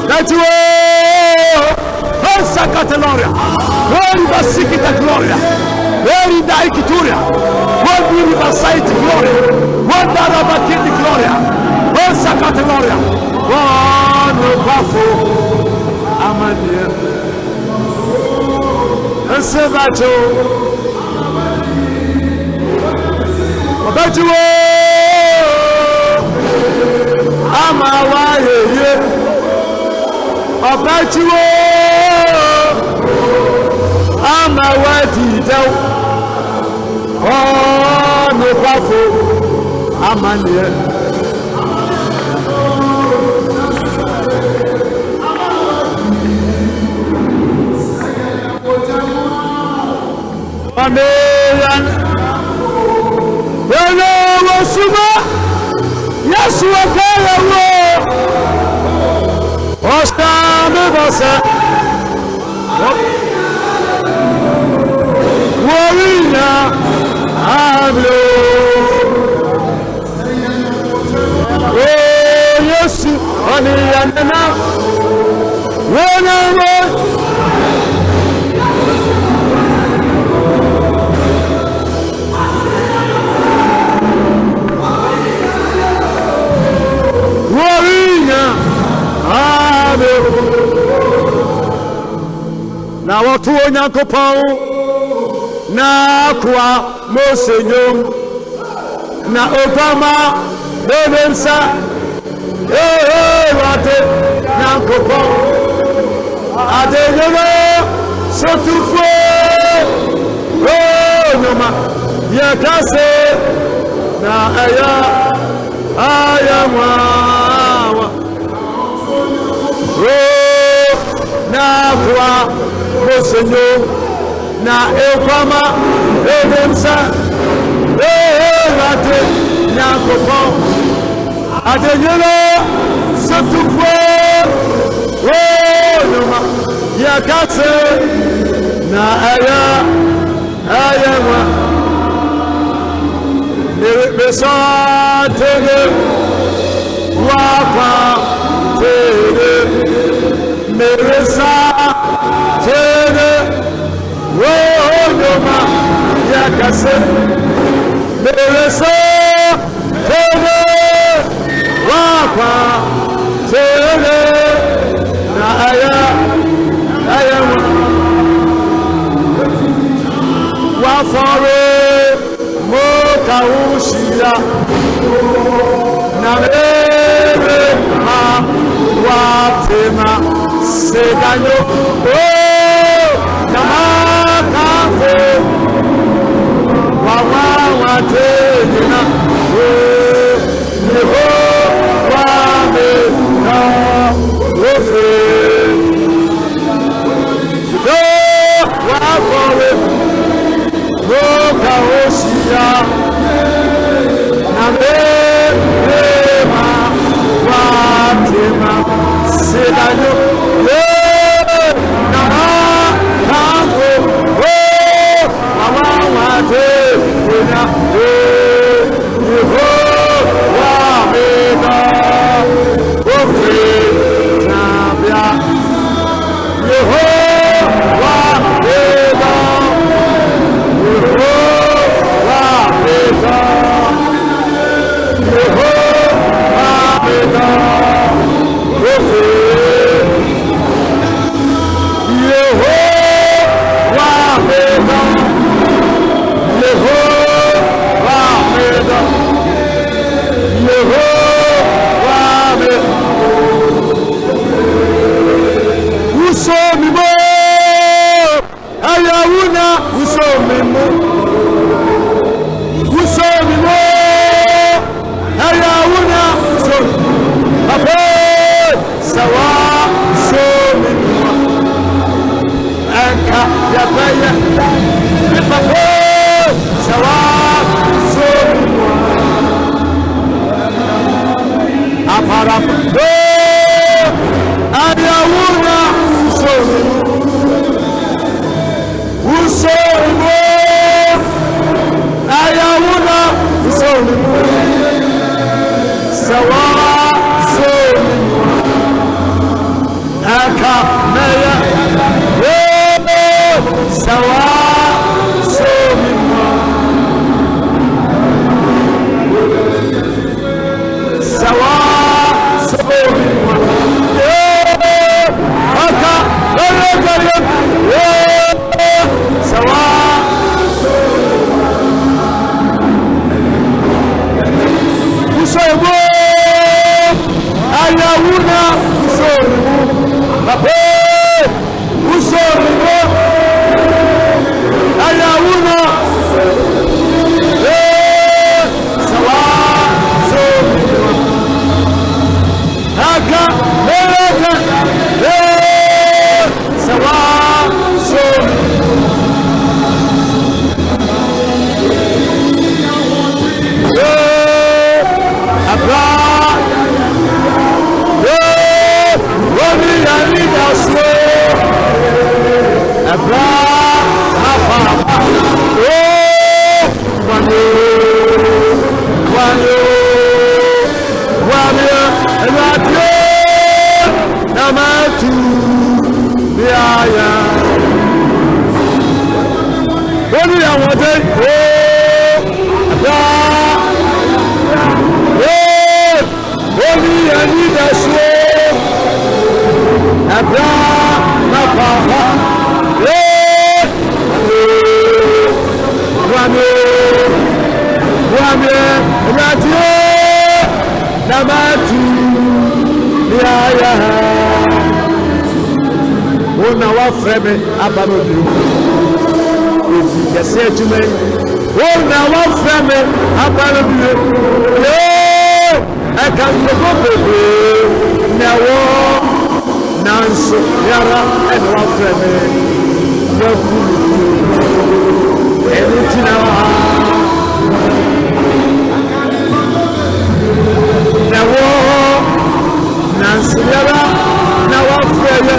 Bejuo Osaka gloria Glory basikita gloria Glory daikituria Glory basaiti gloria Wanda rabakiti gloria Osaka gloria Wano bafo amania Ensebacho Obajuo Amawaye ye Obajuo Amawadi daw no kwafo amania Amen. Wena wasuma Yesu akaya wo Ostame basa Warina Ablo Yesu ani yanana Wena na watu onyankopon na kwa mosenyom na obama benensa wate nyankopon adenyoma sotufo nyoma yakase na aya mwa na kwa mosenyo na ekwama edemsa wate nyankopon adenyelo sotufo nyoma yakase na aya mwa Besatele wapa tele meresa tele wonyoma yakase meresa tele wapa tele na aya wafare Kaushia Namere ma watema seganyo namakafo wawa watena Yeho wame na wofe wafore Kaushia Namema watema seganyo nama kanko mama watema Yehowa mega ofe nabia Yehowa mega Eka Yabaya Ipapo Sawa Somwa Aparapa Ayawuna Somwa Ayawuna Somwa Sawa Somwa Eka Meya Sawa Somwa Sawa Somwa Eka Meya Sawa Somwa Ayawuna Somwa Somwa Ayawuna Sawa Somwa Aka Mereka Sawa Somwa Abra Romi Yanida Slow Abra Papa Wanu Radio Namatu Biaya Romi Yanida Abra Romi Yanida Slow Abra Papa Radio Namatu Biaya Wona wa freme abanodu Yesi ejume Wona wa freme abanodu Eka ndoko bebe Newo Nanso Yara and wa freme Yaku Elutina Nawo Nansiyara Nawa Freye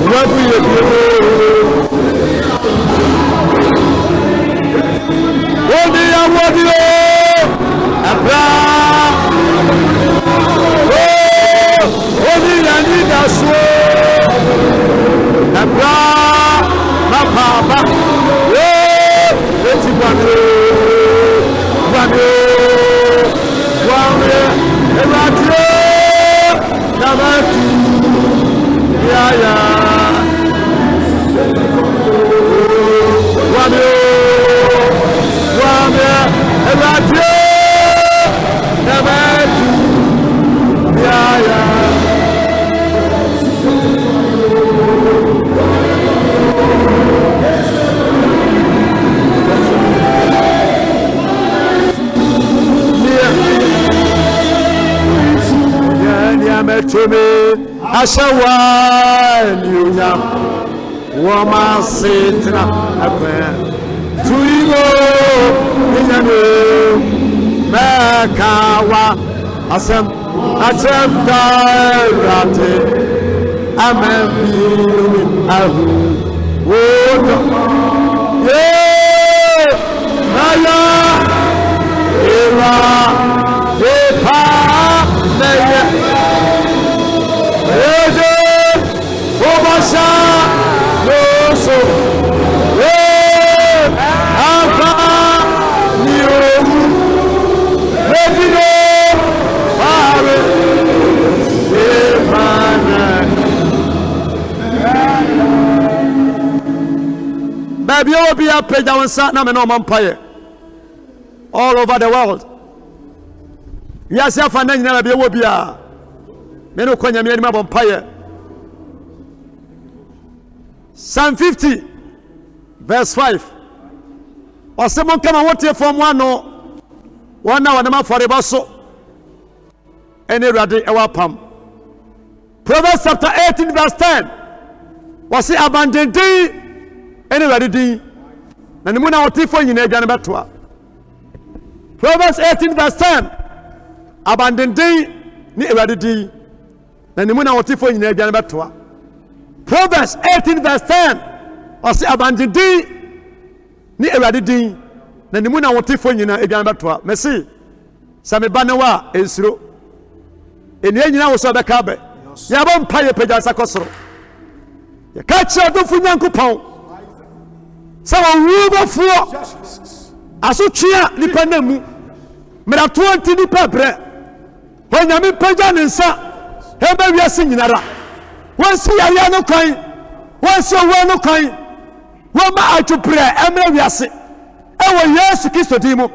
Wabu Yebu Wodi ya wodi o Abra Wodi ya nida so Abra Mapapa Eti Bano Radio Namatu Biaya Radio Namatu Biaya Metome Ashawa Nyam Wama Sitra Akwa Tuigo Nyame Makawa Asem Darate Amembi Ahu Wodo Maya Era Epa Neye Obasa Noso Aba Niomu Medino Fare Emana Baby Obi a page down sat na me no empire all over the world. Yes, I find that baby Obi a me no kwanya me ma empire. Psalm 50 verse 5. Osemon kama wote from one no one na wana for the basso. Any ready ewa pam. Proverbs chapter 18 verse 10. wɔse abandenden ɛne Awurade din na ne mu na wɔtefo nyinaa aduane bɛtoa. Proverbs 18 verse 10 abandenden ne Awurade din na ne mu na wɔtefo nyinaa aduane bɛtoa. Proverbs 18 verse 10 ɔse abandenden ne Awurade din na ne mu na wɔtefo nyinaa aduane bɛtoa. Mesi sɛ meba ne wa ensuro enia nyina wo so bɛka bɛ yɛbɔ mpa yɛ pagya nsa kɔ soro yɛka kyerɛ ɔdɔfo Nyankopɔn sɛ wɔwu bɛfoɔ asotwe a nipa na mu mmarato nti nipa brɛ Onyame pagya ne nsa ɛbɛ wiase nyinara wɔnsi yɛyɛ no kwan wɔnsi owuo no kwan wɔma adwobrɛ ɛmmerɛ wiase ɛwɔ Yesu Kristo din mu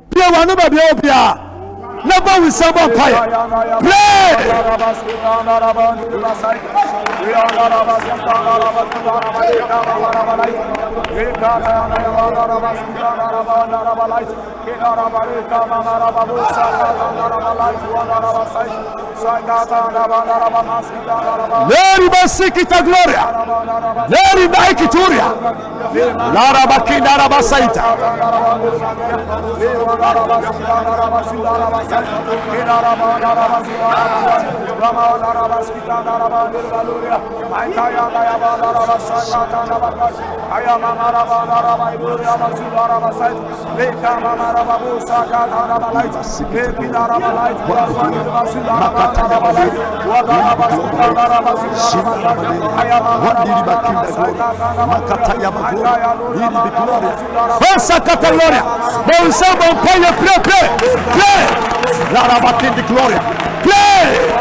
bia wɔ no baabi ɛwɔ biara never will someone pray. Pray. Lady Basikita Gloria. Lady Baikituria. Lara Bakina Rabasaita. The glory, play.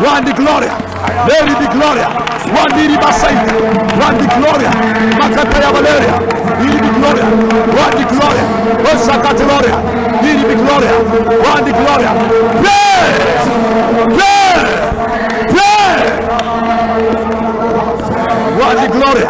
One the glory, Lady the glory, one the Basai, one the glory, Makataya Valeria, the glory, one the glory, Osakataloria, the glory, one the glory, play, play, play. One the glory,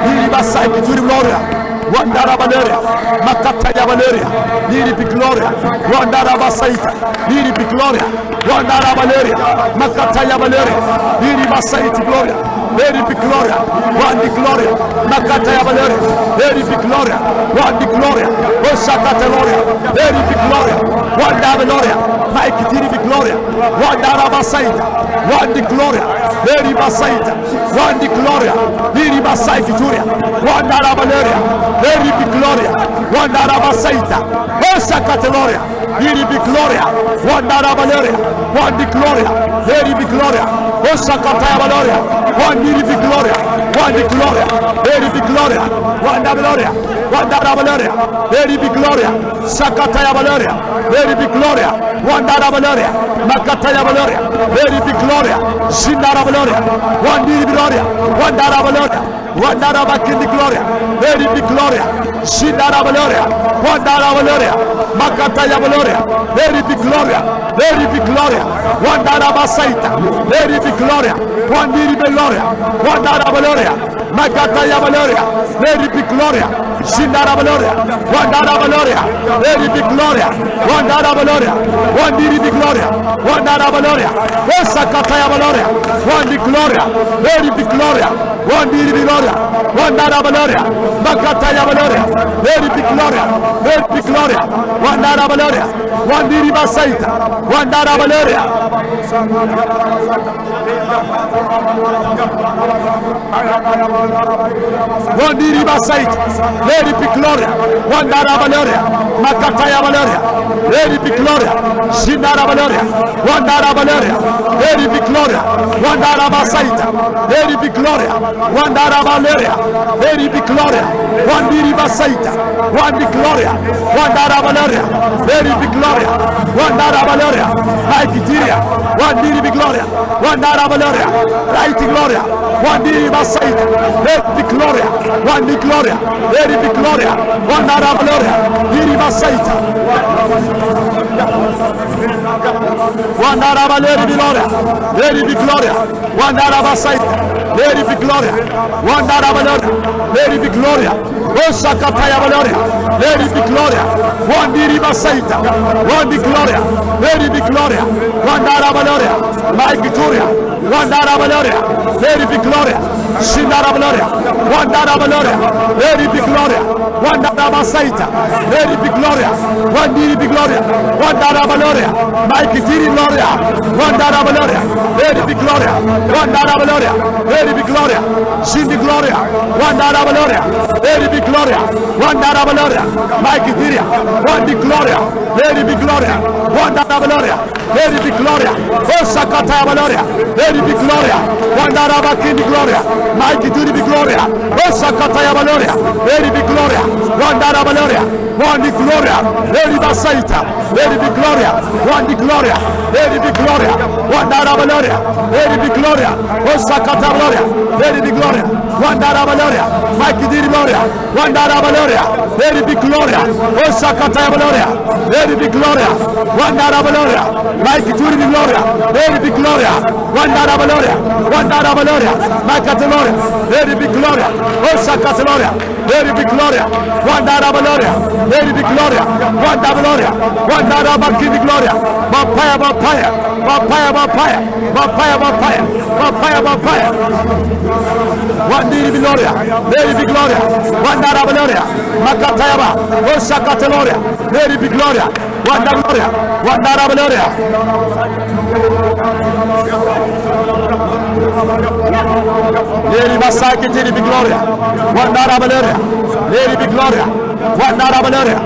the Basai, the glory. Wandara Valeria, Makataya Valeria, Niri Gloria, Wandara Basaita, Niri Gloria, Wandara Valeria, Makataya Valeria, Niri Basaita Gloria, Niri Gloria, Wandi Gloria, Makataya Valeria, Niri Gloria, Wandi Gloria, Osakataloria, Niri Gloria, Wandara Valeria, Mike Tiri Gloria, Wandara Basaita, Wandi Gloria, Niri Basaita, Wandi Gloria, Niri Basaita Gloria, Wandara Valeria. Very big gloria, one Darabasaita, Osa Cataloria, very big gloria, one Darabaleria, one big gloria, very big gloria, Osa Cataloria, one big gloria, one big gloria, very big gloria, one Dabaloria, one Darabaleria, very big gloria, Sakataya Valeria, very big gloria, one Darabaleria, Makataya Valeria, very big gloria, Sindara Valeria, one big gloria, one Darabaleria. Wandara Bakindi Gloria, Very Big Gloria, Shindara Valoria, Wandara Valoria, Makataya Valoria, Very Big Gloria, Very Big Gloria, Wandara Basaita, Very Big Gloria, Wandiri Gloria, Wandara Valoria, Makataya Valoria, Very Big Gloria, Shindara Valoria, Wandara Valoria, Very Big Gloria, Wandara Valoria, Wandiri Gloria, Wandara Valoria, Osakataya Valoria, Wandi Gloria, Very Big Gloria, Wandiri Gloria, Wandara Valoria, Makataya Valoria, Very Big Gloria, Very Big Gloria, Wandara Valoria, Wandiri Basaita, Wandara Valoria. Wandiri Basaita, Very Big Gloria, Wandara Valoria, Makataya Valoria, Very Big Gloria, Shindara Valoria, Wandara Valoria, Very Big Gloria, Wandara Basaita, Very Big Gloria, Wandara Valoria, Very Big Gloria, Wandiri Basaita, Wandi Gloria, Wandara Valoria, Very Big Gloria, Wandara Valoria, Haikitiria, Wandiri Big Gloria, Wandara Valoria, Raiti Gloria, Wandiri Basaita, Very Big Gloria, Wandi Gloria, Very Big Gloria, Wandara Valoria, Diri Basaita, Wandara Valoria, Very Big Gloria, Wandara Basaita, Very Big Gloria, Wandara Valoria, Lady be Gloria, Osakataya Valoria, Lady be Gloria, Wandiri Basaita, Wandi Gloria, Lady be Gloria, Wandara Valoria, Mike Victoria, Wandara Valoria, Lady be Gloria, Shindara Valoria, Wandara Valoria, Lady be Gloria, Wandara Basaita, Lady be Gloria, Wandiri be Gloria, Wandara Valoria, Mike Tiri Gloria, Wandara Valoria, Lady be Gloria, Wandara Valoria, Lady be Gloria, Shindi Gloria, Wandara Valoria, Lady be Gloria, Wandara Valoria, Mike Tiri, Wandi Gloria, Lady be Gloria, Wandara Valoria, Lady be Gloria, Osakata Valoria, Lady be Gloria, Wandara Bakindi Gloria, Mike Tiri be Gloria, Osakata Valoria, Lady be Gloria, Wandara Valoria, Wandi Gloria, Lady Basaita, Lady be Gloria, Wandi Gloria, Lady be Gloria, Wandara Valoria, Lady be Gloria, Osakata Valoria, Lady be Gloria, Wandara Valoria, Mike Tiri Gloria, Wandara Valoria, Lady be Gloria, Osakata Valoria, Lady be Gloria, Wandara Valoria, Mike Tiri Gloria, Lady be Gloria, Wandara Valoria, Wandara Valoria, Mike Gloria, Lady be Gloria, Osakata Valoria, Lady be Gloria, Wandara Valoria, Lady be Gloria, Wandara Valoria, Wandara Bakindi Gloria, Vampire, Vampire, Vampire, Vampire, Vampire, Vampire, Vampire, Vampire, Wandiri be Gloria, Lady be Gloria, Wandara Valoria, Makatayaba, Osakata Gloria, Lady be Gloria, Wandara Gloria, Wandara Valoria. Lady Basaki Tiri be Gloria, Wandara Valoria, Lady be Gloria, Wandara Valoria,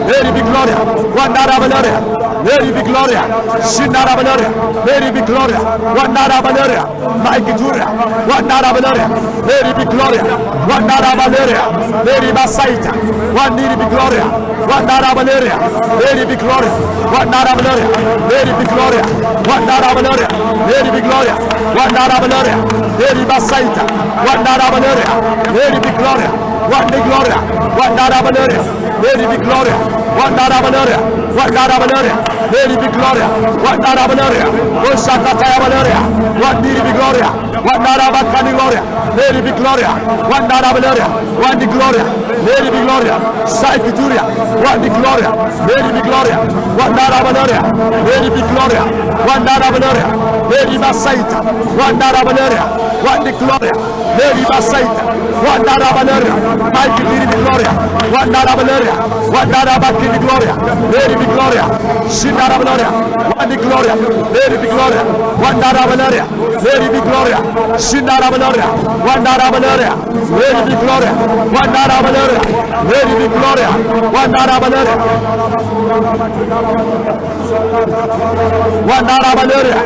Lady be Gloria, Wandara Valoria, Lady be Gloria, Shindara Valoria, Lady be Gloria, Wandara Valoria, Mike Juria, Wandara Valoria, Lady be Gloria, Wandara Valoria, Lady Basaita, Wandiri be Gloria, Wandara Valoria, Lady be Gloria, Wandara Valoria, Lady be Gloria, Wandara Valoria, Lady be Gloria, Wandara Valoria, Lady Basaita, Wandara Valoria, Lady be Gloria, Wandi Gloria, Wandara Valoria, Lady be Gloria, Wandara Valoria, Wandara Valoria, Lady be Gloria, Wandara Valoria, Osakata Valoria, Wandiri be Gloria, Wandara Bakani Gloria, Lady be Gloria, Wandara Valoria, Wandi Gloria, Lady be Gloria, Saiki Juria, Wandi Gloria, Lady be Gloria, Wandara Valoria, Lady be Gloria, Wandara Valoria, Lady Basaita, Wandara Valoria, Wandi Gloria, Lady Basaita, Wandara Valoria, Mike Lady be Gloria, Wandara Valoria, Wandara Bakini Gloria, Lady be Gloria, Shindara Valoria, Wandi Gloria, Lady be Gloria, Wandara Valoria, Lady be Gloria, Shindara Valoria, Wandara Valoria, Lady be Gloria, Wandara Valoria, Lady be Gloria, Wandara Valoria, Wandara Valoria,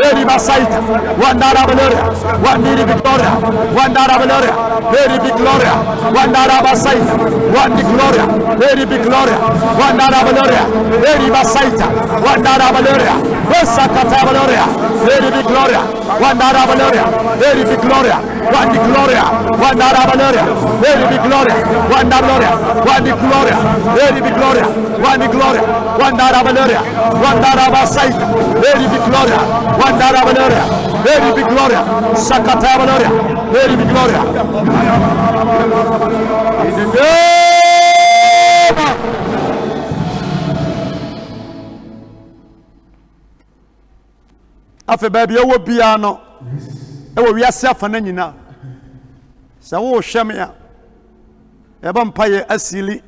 Lady Basaita, Wandara Valoria, Wandiri be Gloria, Wandara Valoria, Lady be Gloria, Wandara Basaita, Wandi Gloria, Lady be Gloria, Wandara Valoria, Lady Basaita, Wandara Valoria, Osakata Valoria, Lady be Gloria, Wandara Valoria, Lady be Gloria, Wandi Gloria, Wandara Valoria, Lady be Gloria, Wandara Valoria, Wandi Gloria, Lady be Gloria, Wandi Gloria, Wandara Valoria, Wandara Basaita, Lady be Gloria, Wandara Valoria, Lady be Gloria, Sakata Valoria, Lady be Gloria. In the name of afe baby ewo bia no ewo wiase afa na nyina se wo hwem ya e ba mpaye asili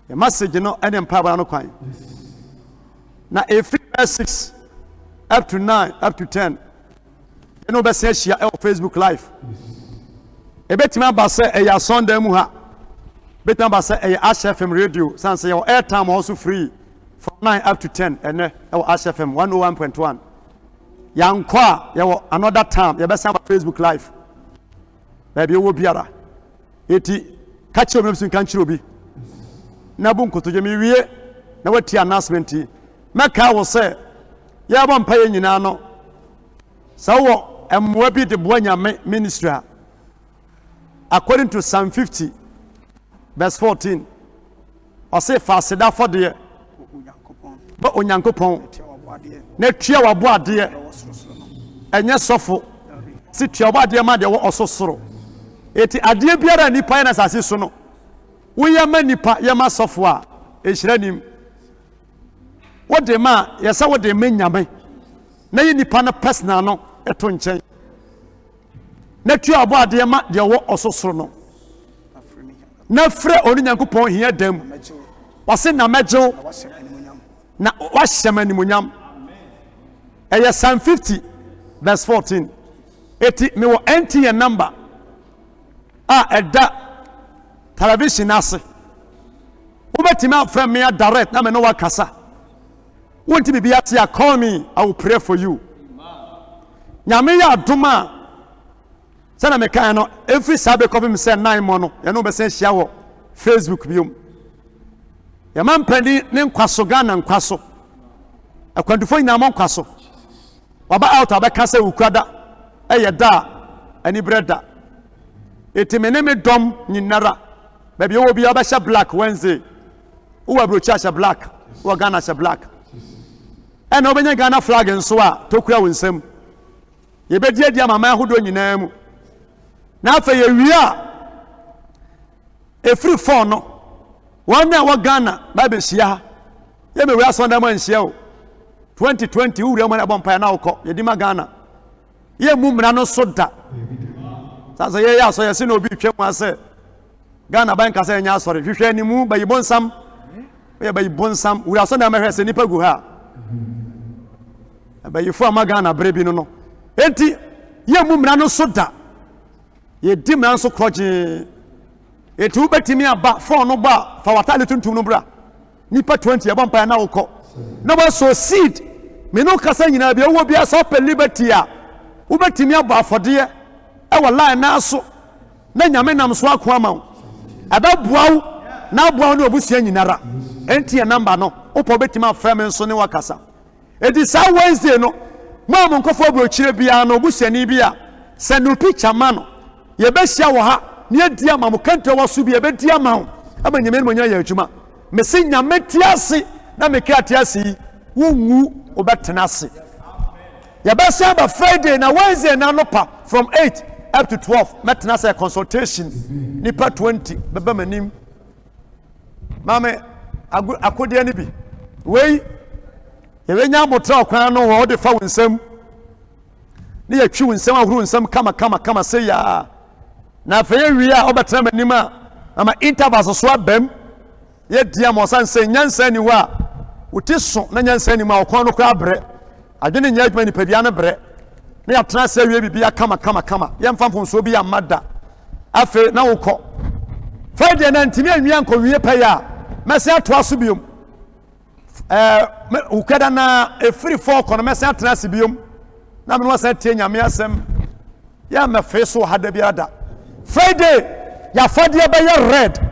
e message no ene mpa ba no kwan na every 6 up to 9 up to 10 you know be say share Facebook live e betima ba se e ya Sunday mu ha betima ba se e Ash FM radio sanse your airtime also free from 9 up to 10 and Ash FM 101.1 yankwa yawo another time ya be say Facebook live baby wo biara eti catch you memsun kan chiro bi na bu nkoto je mi wie na wati announcement meka wo say ya ba mpa ye nyina no sawo emwa bi de boanya ministry according to Psalm 50 verse 14 or say fasida for the ba onyankopon na tua wabo ade enye sofo si tua wabo ade ma de wo ososoro eti adeɛ biara nipa yɛ na asase so no woyɛ ma nipa yɛ ma sɔfo a ehyira nim wode ma yɛsɛ wode ma nyame na yɛ nipa no personal no ɛto nkyɛn na tua ɔbɔ adeɛ ma deɛ wɔ ɔsosoro no na frɛ ɔno Nyankopɔn hia dam wɔse na mɛgyew na wahyɛ ma animuonyam ɛyɛ Psalm 50 verse 14 eti mewɔ NTN number a ɛda television ase wobɛtumi afrɛ me a direct na me no wakasa wonti bibi ate a call me I will pray for you nyame yɛ adom a sɛ na meka no every Saturday kɔpem sɛ 9 mo no yɛne wobɛsɛ hyia wɔ Facebook biom yɛma mpani ne nkwaso Ghana nkwaso akwantufo nyinaa mo nkwaso waba out abɛka sɛ wukrada ɛyɛ da ani breda etime ne me dom nyinara baabi wo bi abɛhyɛ black Wednesday wo abrochi ahyɛ black wo Ghana ahyɛ black ɛna obenya Ghana flag nso a tokura wo nsam yɛbɛdi adi amama ahodo nyinaa mu na afa yɛwie a efiri phone no wɔn a wɔ Ghana ba bɛhyia ha yɛmɛwura asɔnda ma nhyia o 2020 wura mu na bɔmpa na wokɔ yɛdi ma Ghana yɛ mu mmara no so da sasa yɛ asɔ yɛ se na obi twɛ mu ase Ghana ban kasa nya asɔre hwehwɛ animu bayi bonsam yɛ bayi bonsam wura asɔnda ma hwɛ se nipa gu ha bayi fo ama Ghana bre bi no enti yɛ mu mmara no so da yɛdi mmara so krɔgye eti wobɛtumi aba phone no ba fa watale tuntum no bra nipa 20 yɛ bɔmpa na wokɔ na ba so seed me no kasa nyina bia wo bia so pe liberty a wobɛtumi abɔ afɔdeɛ ɛwɔ line na so na nyame nam so akɔ ama wo ababuawo na aboawo ne obusua nyinara enti ya number no wopɔ bɛtumi afrɛ me nso ne wakasa edi saa Wednesday no mo nkɔfo abrokyire bia no obusua ni bia send no picture ma no yɛbɛhyia wɔ ha ne adi ama mo kanto wɔ so bia bɛdi ama wo aba nyame no nyɛ yɛ adwuma me se nyame tiase na me ka tiase wonwu obɛtena ase yɛbɛhyia ba Friday na Wednesday na no pa from 8 up to 12 mɛtena ase consultation nipa 20 bɛbɛ manim mame akodeɛ ne bi wei yɛbɛnya motra kwan no wɔ de fa wo nsam ne yɛtwi wo nsam ahoro nsam kama sɛ ya na afei wie a ɔbɛtena manim a ama intervals so abam yɛdia mo san sɛ nyansa ni hɔ a wote so na nyansa ni ma ɔkwan no kora brɛ adwene nya adwuma nipa bia ne brɛ na yɛtena sɛ wie bibia kama yɛmfa mfomso bi amada afei na wokɔ Friday na ntimi anwia nkɔwie pɛyɛ a mɛsɛ atoa so biom wokada na efiri 4 kɔ no mɛsɛ atena se biom na me no sɛ tie nyame asɛm yɛ mɛfee so ha da biara da Friday yɛafadeɛ bɛyɛ red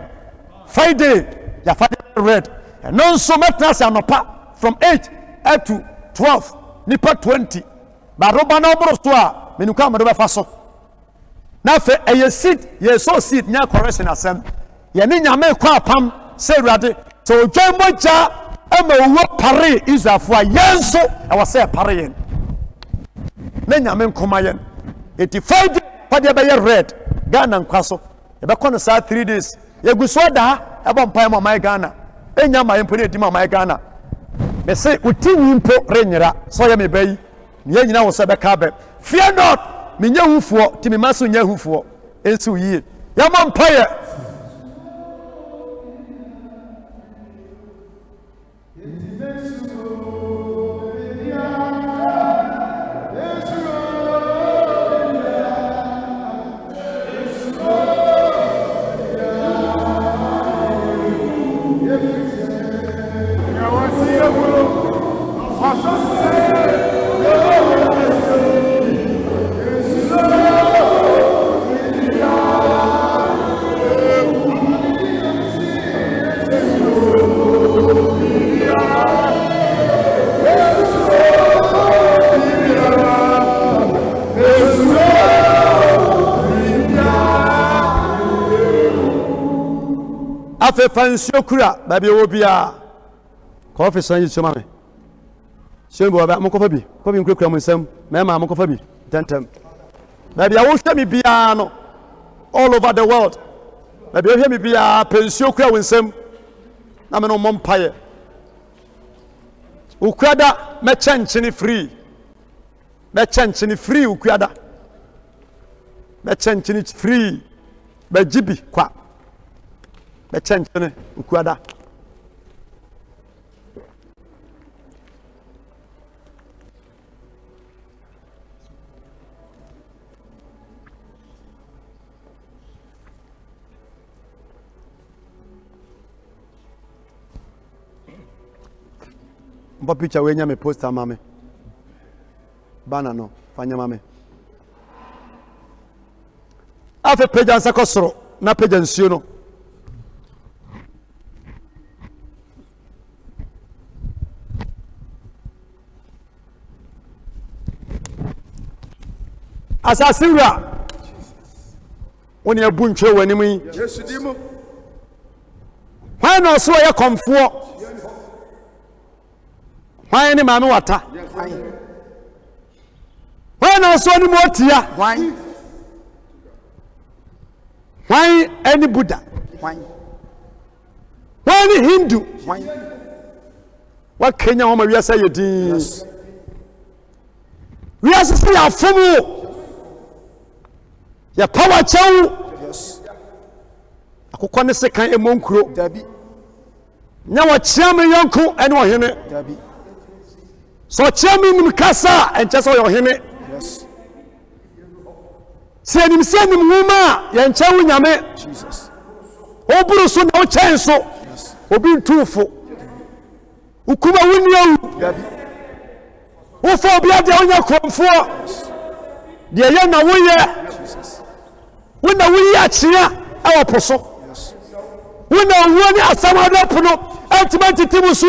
Friday yɛafadeɛ red ɛno nso mɛtena se anɔpa from 8 up to 12 nipa 20 baroba na ɔboro so a menuka amado bɛfa so na afei ɛyɛ seed yɛ so seed nya correction asɛm yɛne nyame kɔ apam sɛ Awurade sɛ odwan mogya ama owó pare Israelfo a yɛn nso ɛwɔ sɛ pare yɛn na nyame nkɔma yɛn eti Friday padeɛ bɛyɛ red Ghana nkwa so yɛbɛkɔ no saa 3 days yɛgu so da ɛbɔ mpae ma ɔman Ghana ɛnya ma yɛmpo ne ɛdi ma ɔman Ghana mɛsɛ woti wimpo renyera sɛ ɔyɛ me bɛyi ne nyina wɔ sɛ bɛka bɛ fear not menyɛ hufoɔ ti me ma so nyɛ hufoɔ ɛnsi yie yɛma mpaeɛ afefa nsuo kura baabi ɛwɔ bia kɔfi san yi soma me sɛm bo ba mo kɔfa bi kɔfi nkura mo nsam mɛma mo kɔfa bi tɛntɛm baabi a wohwɛ me bia no all over the world. Maybe you hear me be a pension kura winsem. Na me no mompaye. Ukwada me chenchini free. Me chenchini free ukwada. Me chenchini free. Be jibi kwa. Me chenchini ukwada. Mpa picture wenya me poster mame. Bana no, fanya mame. Afe page ansa kosoro na page nsuo no. Asasira. Woni abuntwe wanimu yi. Yesu dimo. Why no so ye komfo? Why ni mame wata? Why no so ni motia? Why? Why any Buddha? Why? Why any Hindu? Why? What Kenya homa we say you din? Yes. We are say ya fomu. Ya power chow. Yes. Akokɔ ne sekan emonkuro. Dabi. Nya wa chiame yonko ene ohene. Dabi. So chiame nim kasa enche so ohene. Yes. Senim wuma ye nche wo nyame. Jesus. Oburu so na wo chen so. Yes. Obi ntufo. Ukuma wunye. Dabi. Wo fo obi ade onya kromfo. De ye na wo ye. Jesus. Wo na wo ye achia e poso. Yes. Wo na wo ni asamado pono ultimate timu so.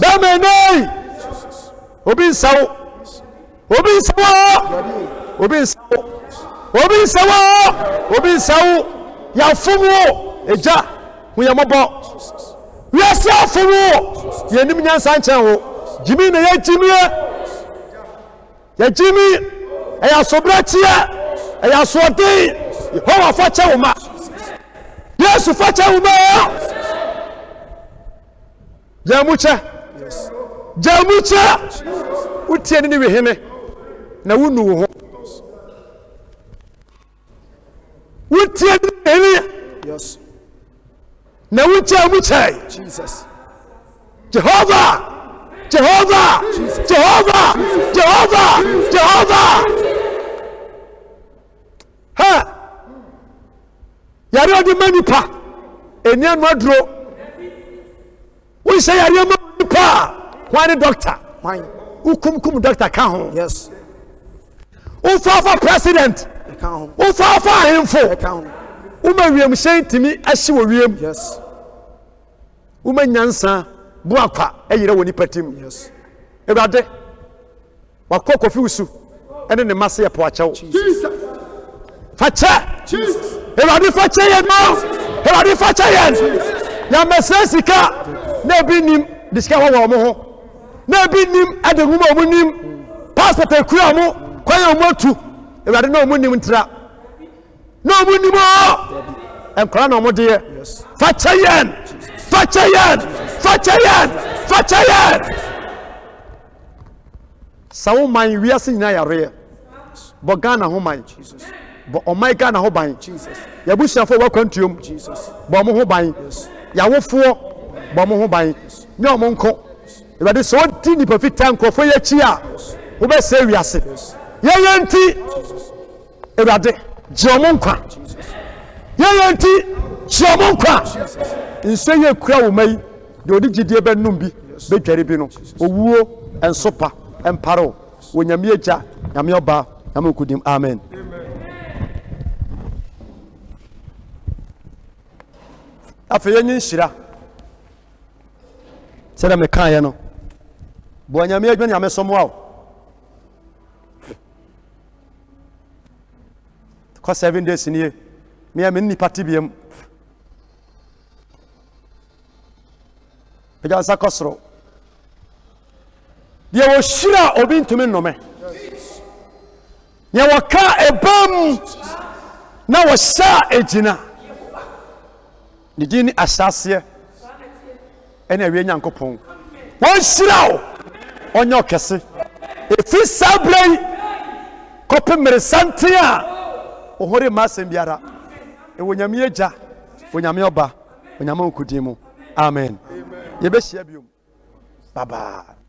Ba me nei. Obi nsawo. Obi nsawo. Obi nsawo. Obi nsawo. Obi nsawo. Ya fumu eja wo ye mobo. We ase afumu. Ye nim nyansa nchen wo. Jimi na ye jimi. Ya jimi. Eya sobratia. Eya sodi. Yehowa facha wo ma. Yesu facha wo ma. Jamucha. Yes. Jamucha. Utie ni we hene. Na wunu wo ho. Utie ni hene. Yes. Na wucha mucha. Jesus. Jehovah. Jehovah. Jehovah. Jehovah. Jehovah. Ha. Yari odi manipa. Eni anu aduro. We say yari manipa. Why doctor? Why? Ukum doctor ka ho. Yes. Ufafa president. I can't. Ufafa hemfo. I can't. Uma wiem sentimi ahye wo wiem. Yes. Uma nyansa buakwa eyire woni patim. Yes. Ewade. Wakọ kofi usu. Ene ne mase ye po achew. Jesus. Facha. Jesus. Ewade facha ye no. Ewade facha ye. Ya mesesika na bi nim disika wo mo ho. Na bi nim ade huma mo nim. Pastor te kura mo kwan mo tu. Ewade na mo nim ntra. No mo nim o. Enkra na mo de ye. Yes. Facha ye. Facha ye. Facha ye. Facha ye. Sawo man wiase nyina yare. Bo Ghana ho man. Jesus. Bo o my Ghana ho ban. Jesus. Ya busuafo wakwantuom. Jesus. Bo mo ho ban. Yes. Ya wofo bo mo ho ban. Nye o mo nko. Ewade so di ni perfect nkofo ye chi a. Wo be se wiase. Ye yenti. Ewade je o mo nkwa. Ye yenti je o mo nkwa. Nso ye kura wo mai. De odi gidie be num bi. Be tware bi no. Owuo ensopa emparo. Wonyame eja. Nyame oba. Nyame okudim. Amen. Afeye nyi nshira sɛdɛ meka yɛ no boa nyame adwene nyame sɔmo a kɔ 7 days nie me nipa te biam pagya nsa kɔ soro deɛ wɔhyira obi ntumi nnome deɛ wɔka ebam na wɔhyɛ egyina ne din ne ahyɛaseɛ ɛna awie Nyankopɔn wɔnhyira wo ɔnyɛ ɔkɛse ɛfiri saa berɛ yi kɔpem mmeresante a ɔhore mma asɛm biara ɛwɔ Nyame Agya Onyame Ɔba Onyame Nkodin mu amen yɛbɛhyia biom bye bye.